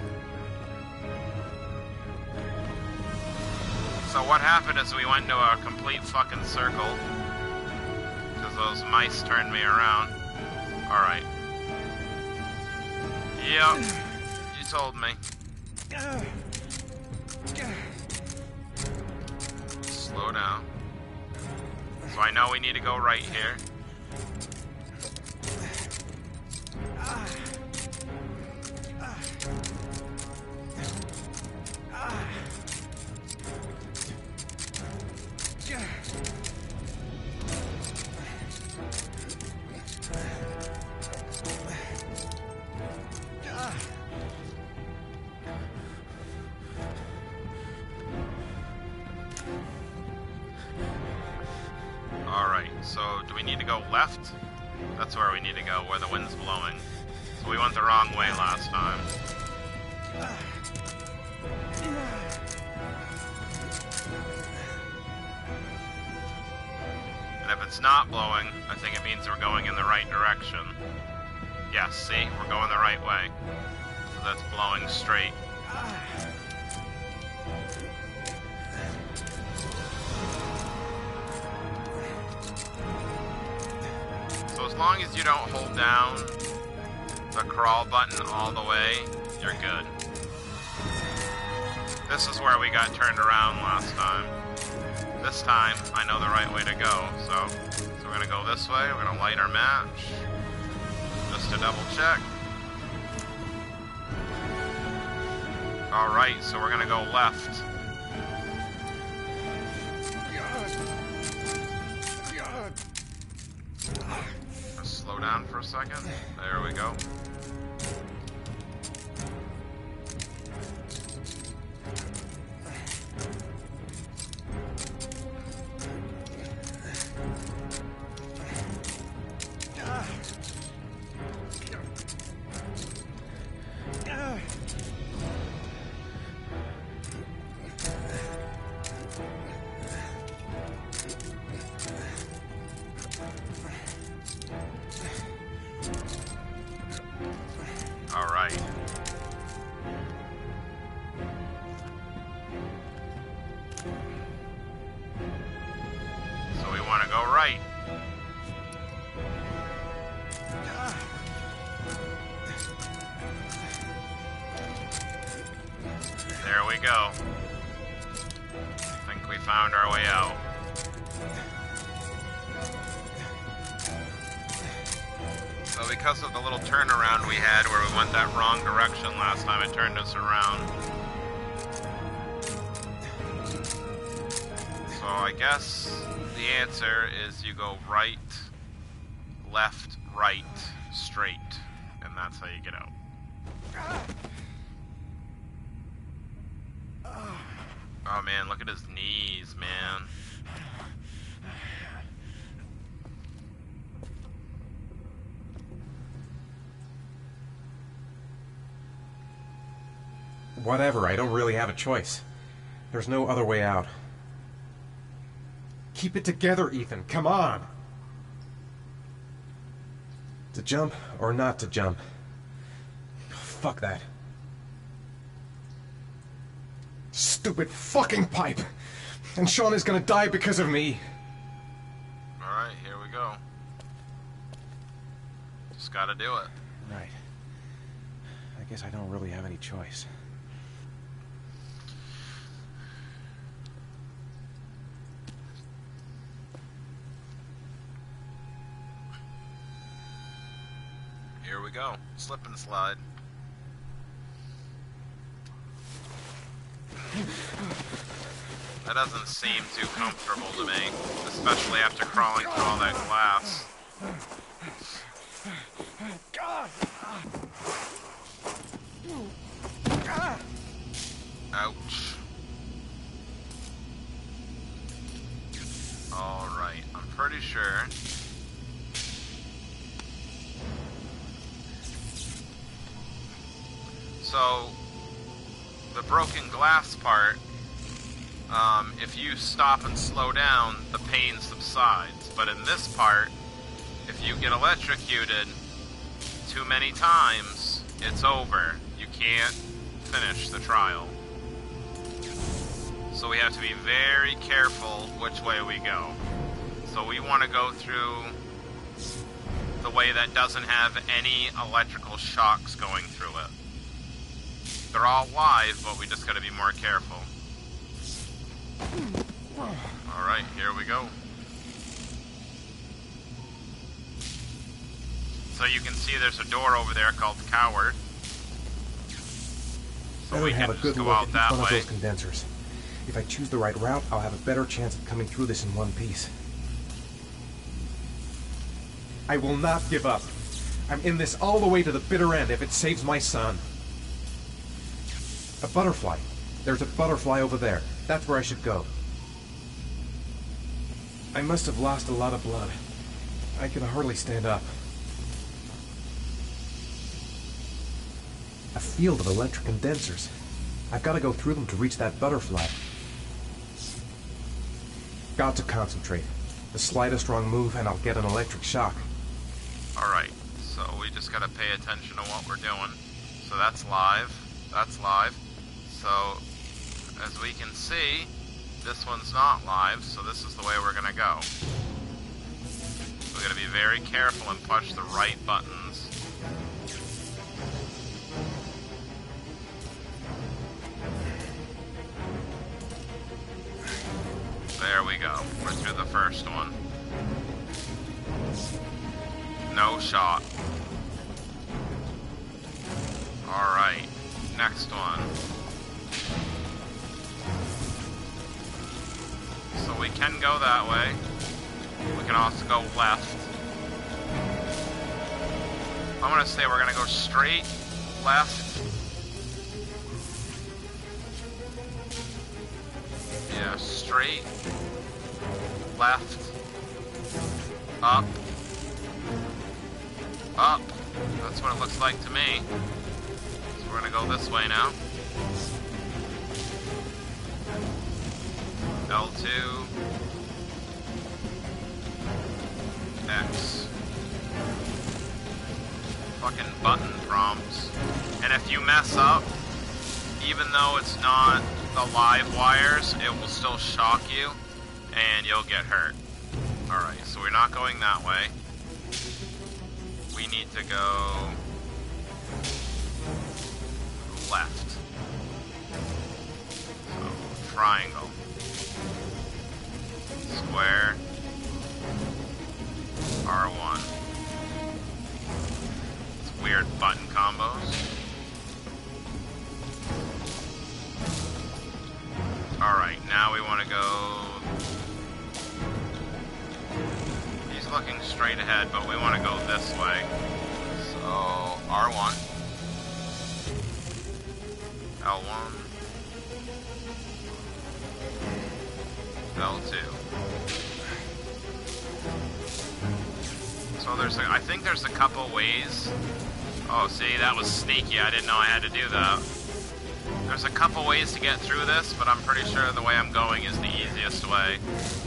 So what happened is we went into a complete fucking circle. Because those mice turned me around. Alright. Yep. You told me. Slow down. So I know we need to go right here. Alright, so do we need to go left? That's where we need to go, where the wind's blowing. So we went the wrong way last time. And if it's not blowing, I think it means we're going in the right direction. Yes, see? We're going the right way. So that's blowing straight. So as long as you don't hold down the crawl button all the way, you're good. This is where we got turned around last time. This time, I know the right way to go, so we're gonna go this way, we're gonna light our match, just to double check. Alright, so we're gonna go left. Let's slow down for a second. There we go. Alright. So we want to go right. There we go. I think we found our way out. So because of the little turnaround we had where we went that wrong direction last time, it turned us around. So I guess the answer is you go right, left, right, straight. And that's how you get out. Oh man, look at his knees, man. Whatever, I don't really have a choice. There's no other way out. Keep it together, Ethan, come on! To jump or not to jump? Fuck that. Stupid fucking pipe! And Sean is gonna die because of me! Alright, here we go. Just gotta do it. Right. I guess I don't really have any choice. Here we go. Slip and slide. That doesn't seem too comfortable to me, especially after crawling through all that glass. Ouch. Alright, I'm pretty sure. So, the broken glass part, if you stop and slow down, the pain subsides. But in this part, if you get electrocuted too many times, it's over. You can't finish the trial. So we have to be very careful which way we go. So we want to go through the way that doesn't have any electrical shocks going through it. They're all live, but we just gotta be more careful. Alright, here we go. So you can see there's a door over there called Coward. So we have can a good just go look out at that each one of way. those condensers. If I choose the right route, I'll have a better chance of coming through this in one piece. I will not give up. I'm in this all the way to the bitter end if it saves my son. A butterfly. There's a butterfly over there. That's where I should go. I must have lost a lot of blood. I can hardly stand up. A field of electric condensers. I've got to go through them to reach that butterfly. Got to concentrate. The slightest wrong move and I'll get an electric shock. Alright, so we just gotta pay attention to what we're doing. So that's live. That's live. So, as we can see, this one's not live, so this is the way we're gonna go. We're gonna be very careful and push the right buttons. There we go. We're through the first one. No shot. Alright. Next one. can go that way. We can also go left. I'm gonna say we're gonna go straight, left. Yeah, straight, left, up, up. That's what it looks like to me. So we're gonna go this way now. L2, X. Fucking button prompts. And if you mess up, even though it's not the live wires, it will still shock you and you'll get hurt. Alright, so we're not going that way. We need to go left. So, triangle. Square. R1. It's weird button combos. Alright, now we want to go... He's looking straight ahead, but we want to go this way. So, R1. L1. L2. So I think there's a couple ways. Oh, see, that was sneaky. I didn't know I had to do that. There's a couple ways to get through this, but I'm pretty sure the way I'm going is the easiest way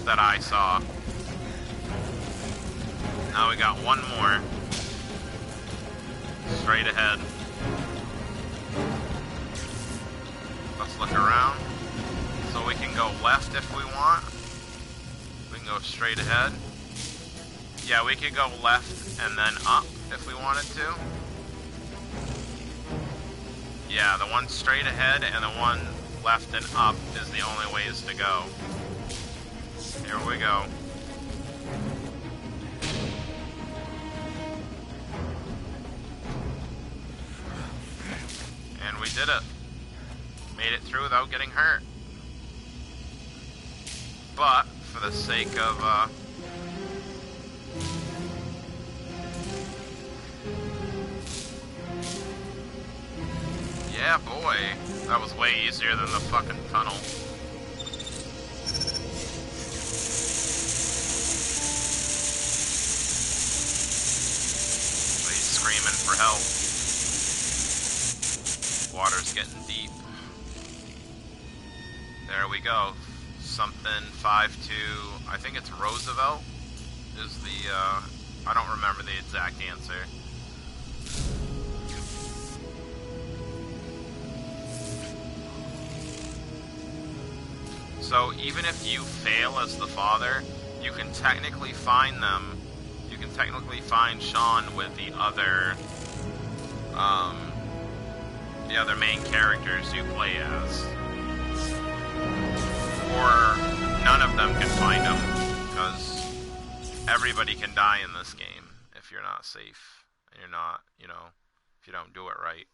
that I saw. Now we got one more. Straight ahead. Let's look around. So we can go left if we want. We can go straight ahead. Yeah, we could go left and then up if we wanted to. Yeah, the one straight ahead and the one left and up is the only ways to go. Here we go. And we did it. Made it through without getting hurt. But, for the sake of, yeah, boy. That was way easier than the fucking tunnel. He's screaming for help. Water's getting deep. There we go. Something 5-2. I think it's Roosevelt is the, I don't remember the exact answer. So even if you fail as the father, you can technically find them. You can technically find Sean with the other main characters you play as. Or none of them can find him, because everybody can die in this game if you're not safe. And you're not, if you don't do it right.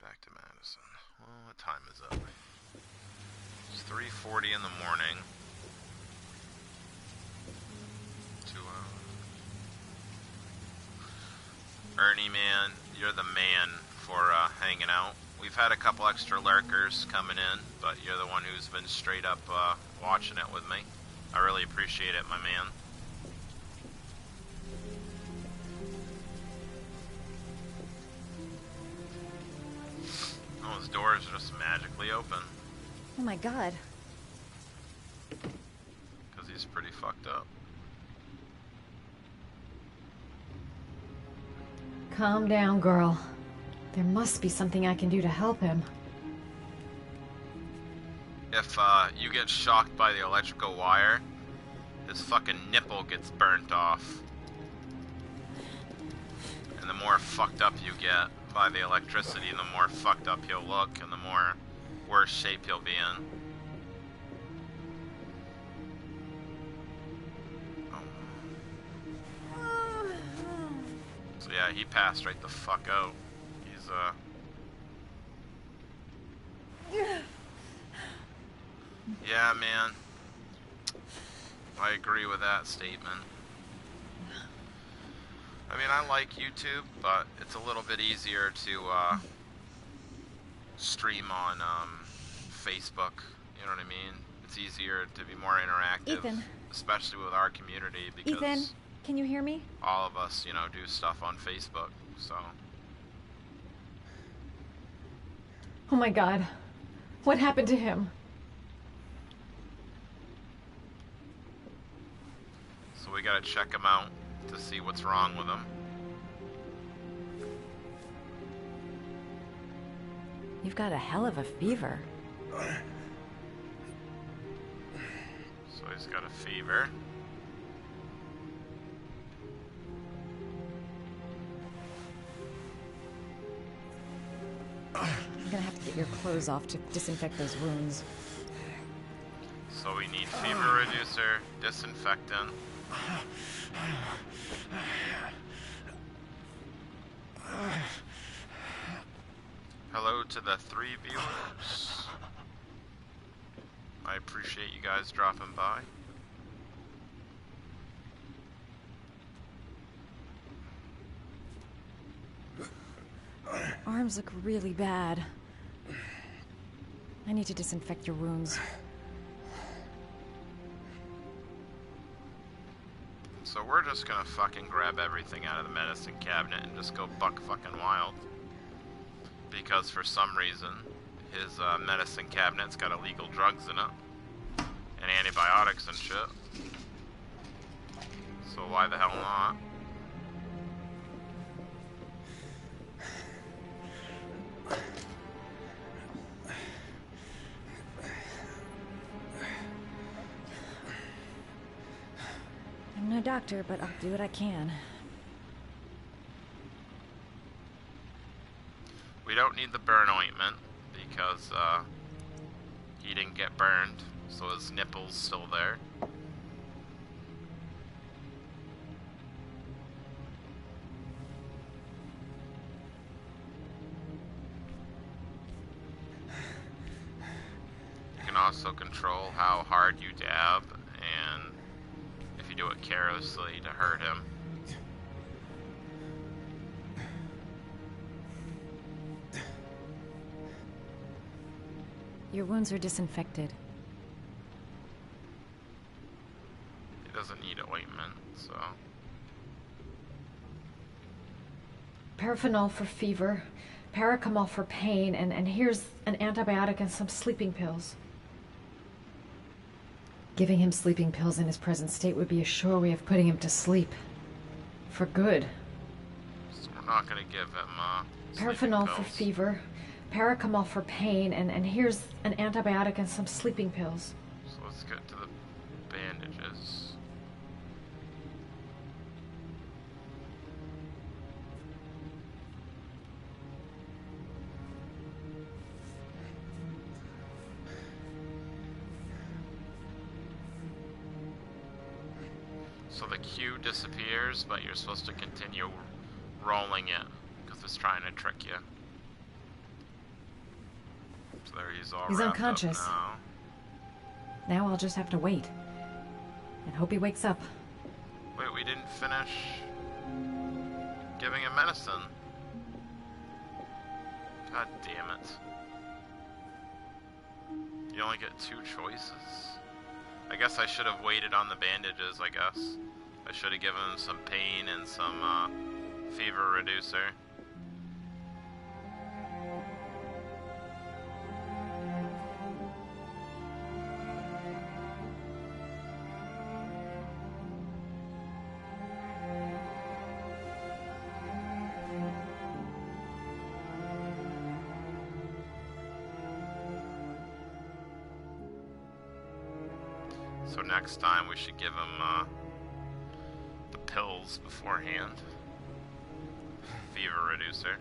Back to Madison. Well, what time is it? It's 3:40 in the morning. 2 hours. Ernie, man, you're the man for hanging out. We've had a couple extra lurkers coming in, but you're the one who's been straight up watching it with me. I really appreciate it, my man. Oh, his doors are just magically open. Oh my god. Because he's pretty fucked up. Calm down, girl. There must be something I can do to help him. If you get shocked by the electrical wire, his fucking nipple gets burnt off. And the more fucked up you get by the electricity, the more fucked up he'll look, and the more worse shape he'll be in. So yeah, he passed right the fuck out. Yeah, man. I agree with that statement. I mean, I like YouTube, but it's a little bit easier to stream on Facebook. You know what I mean? It's easier to be more interactive, Ethan. especially with our community, because Ethan, can you hear me? all of us, you know, do stuff on Facebook. So Oh my god. What happened to him? we gotta check him out to see what's wrong with him. You've got a hell of a fever. So he's got a fever. I'm gonna have to get your clothes off to disinfect those wounds. So we need fever reducer, disinfectant. Hello to the 3 viewers. I appreciate you guys dropping by. Arms look really bad. I need to disinfect your wounds. So we're just gonna fucking grab everything out of the medicine cabinet and just go buck fucking wild. Because for some reason, his medicine cabinet's got illegal drugs in it. And antibiotics and shit. So why the hell not? I'm no doctor, but I'll do what I can. We don't need the burn ointment because he didn't get burned, so his nipple's still there. You can also control how hard you dab and if you do it carelessly to hurt him. Your wounds are disinfected. He doesn't need ointment, so... Paraffenol for fever, paracetamol for pain, and here's an antibiotic and some sleeping pills. Giving him sleeping pills in his present state would be a sure way of putting him to sleep. For good. So we're not gonna give him, Paraffenol for fever, paracetamol for pain, and here's an antibiotic and some sleeping pills. So let's get to the bandages. So the Q disappears, but you're supposed to continue rolling it, because it's trying to trick you. So there he's all He's wrapped unconscious. up now. Now I'll just have to wait. And hope he wakes up. Wait, we didn't finish giving him medicine. God damn it. You only get 2 choices. I guess I should have waited on the bandages, I guess. I should have given him some pain and some fever reducer. So next time we should give him the pills beforehand. Fever reducer.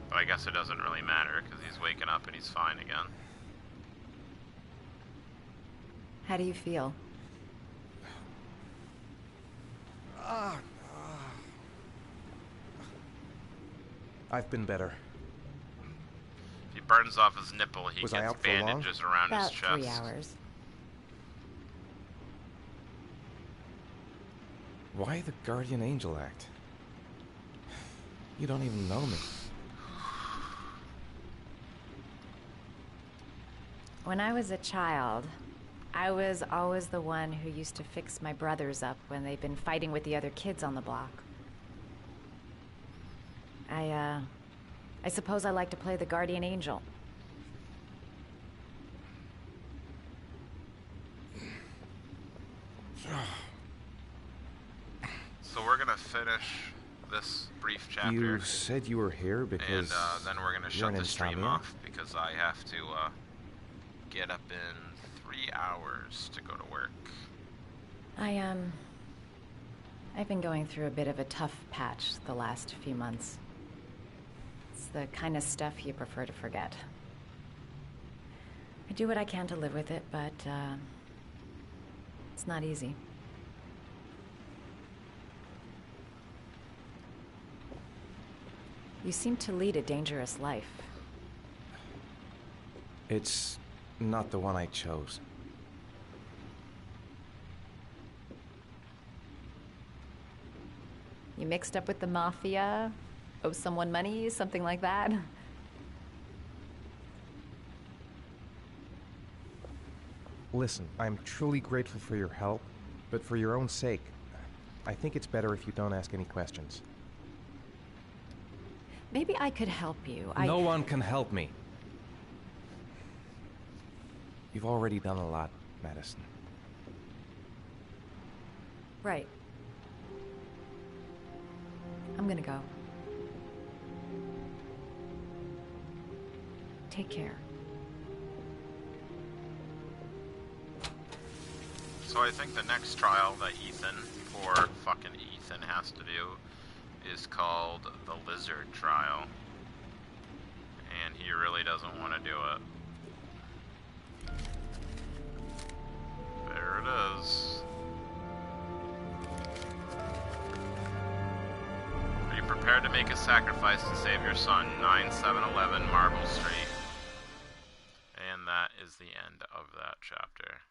But I guess it doesn't really matter because he's waking up and he's fine again. How do you feel? I've been better. If you burns off his nipple, he Was I gets out for long? bandages around About his chest. 3 hours. Why the Guardian Angel Act? You don't even know me. When I was a child, I was always the one who used to fix my brothers up when they'd been fighting with the other kids on the block. I suppose I like to play the Guardian Angel. So we're gonna finish this brief chapter. You said you were here because and then we're gonna you're shut an the stream insomnia? off because I have to get up in 3 hours to go to work. I've been going through a bit of a tough patch the last few months. It's the kind of stuff you prefer to forget. I do what I can to live with it, but it's not easy. You seem to lead a dangerous life. It's not the one I chose. You mixed up with the mafia? Owe someone money? Something like that? Listen, I'm truly grateful for your help, but for your own sake, I think it's better if you don't ask any questions. Maybe I could help you. No one can help me. You've already done a lot, Madison. Right. I'm gonna go. Take care. So I think the next trial that Ethan, poor fucking Ethan, has to do is called the Lizard Trial. And he really doesn't want to do it. There it is. Are you prepared to make a sacrifice to save your son? 9711 Marble Street. And that is the end of that chapter.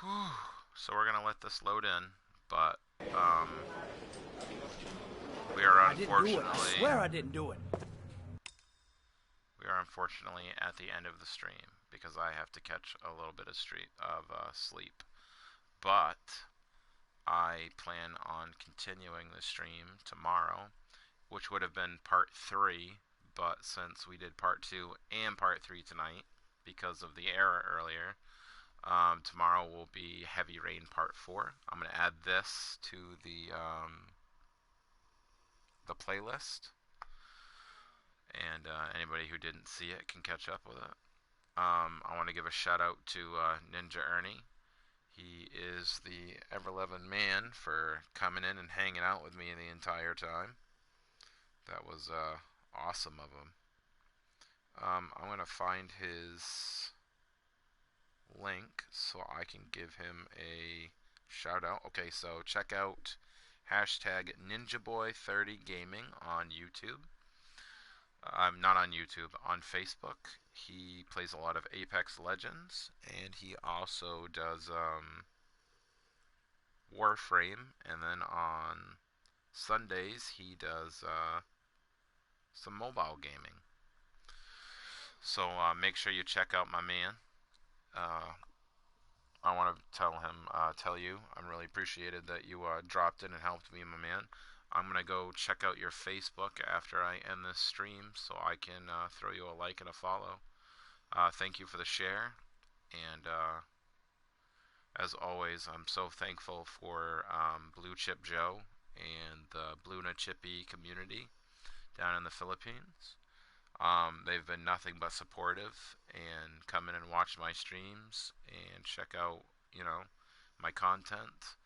Whew. So we're gonna let this load in, but we are unfortunately. I swear I didn't do it. We are unfortunately at the end of the stream because I have to catch a little bit of sleep. But I plan on continuing the stream tomorrow, which would have been part 3, but since we did part 2 and part 3 tonight because of the error earlier, tomorrow will be Heavy Rain part 4. I'm going to add this to the playlist, and anybody who didn't see it can catch up with it. I want to give a shout out to Ninja Ernie. He is the ever-loving man for coming in and hanging out with me the entire time. That was awesome of him. I'm going to find his link so I can give him a shout out. Okay, so check out hashtag NinjaBoy30Gaming on YouTube. Not on YouTube, on Facebook. He plays a lot of Apex Legends, and he also does Warframe, and then on Sundays he does some mobile gaming. So make sure you check out my man. I want to tell you, I'm really appreciated that you dropped in and helped me, my man. I'm going to go check out your Facebook after I end this stream so I can throw you a like and a follow. Thank you for the share. And as always, I'm so thankful for Blue Chip Joe and the Bluna Chippy community down in the Philippines. They've been nothing but supportive and come in and watch my streams and check out, my content.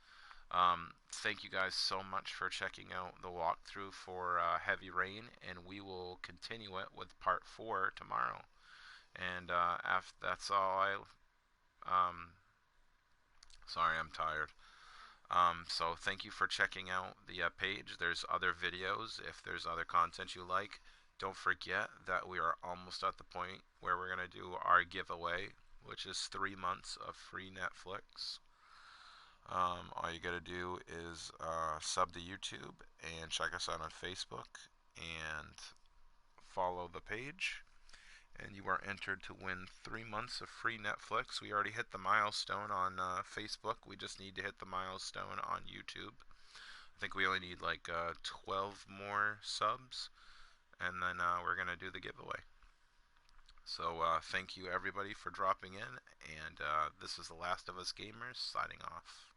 Thank you guys so much for checking out the walkthrough for Heavy Rain, and we will continue it with part 4 tomorrow. And after that's all sorry, I'm tired. So thank you for checking out the page. There's other videos. If there's other content you like, don't forget that we are almost at the point where we're going to do our giveaway, which is 3 months of free Netflix. All you got to do is sub to YouTube and check us out on Facebook and follow the page. And you are entered to win 3 months of free Netflix. We already hit the milestone on Facebook. We just need to hit the milestone on YouTube. I think we only need like 12 more subs, and then we're going to do the giveaway. So thank you everybody for dropping in, and this is The Last of Us Gamers signing off.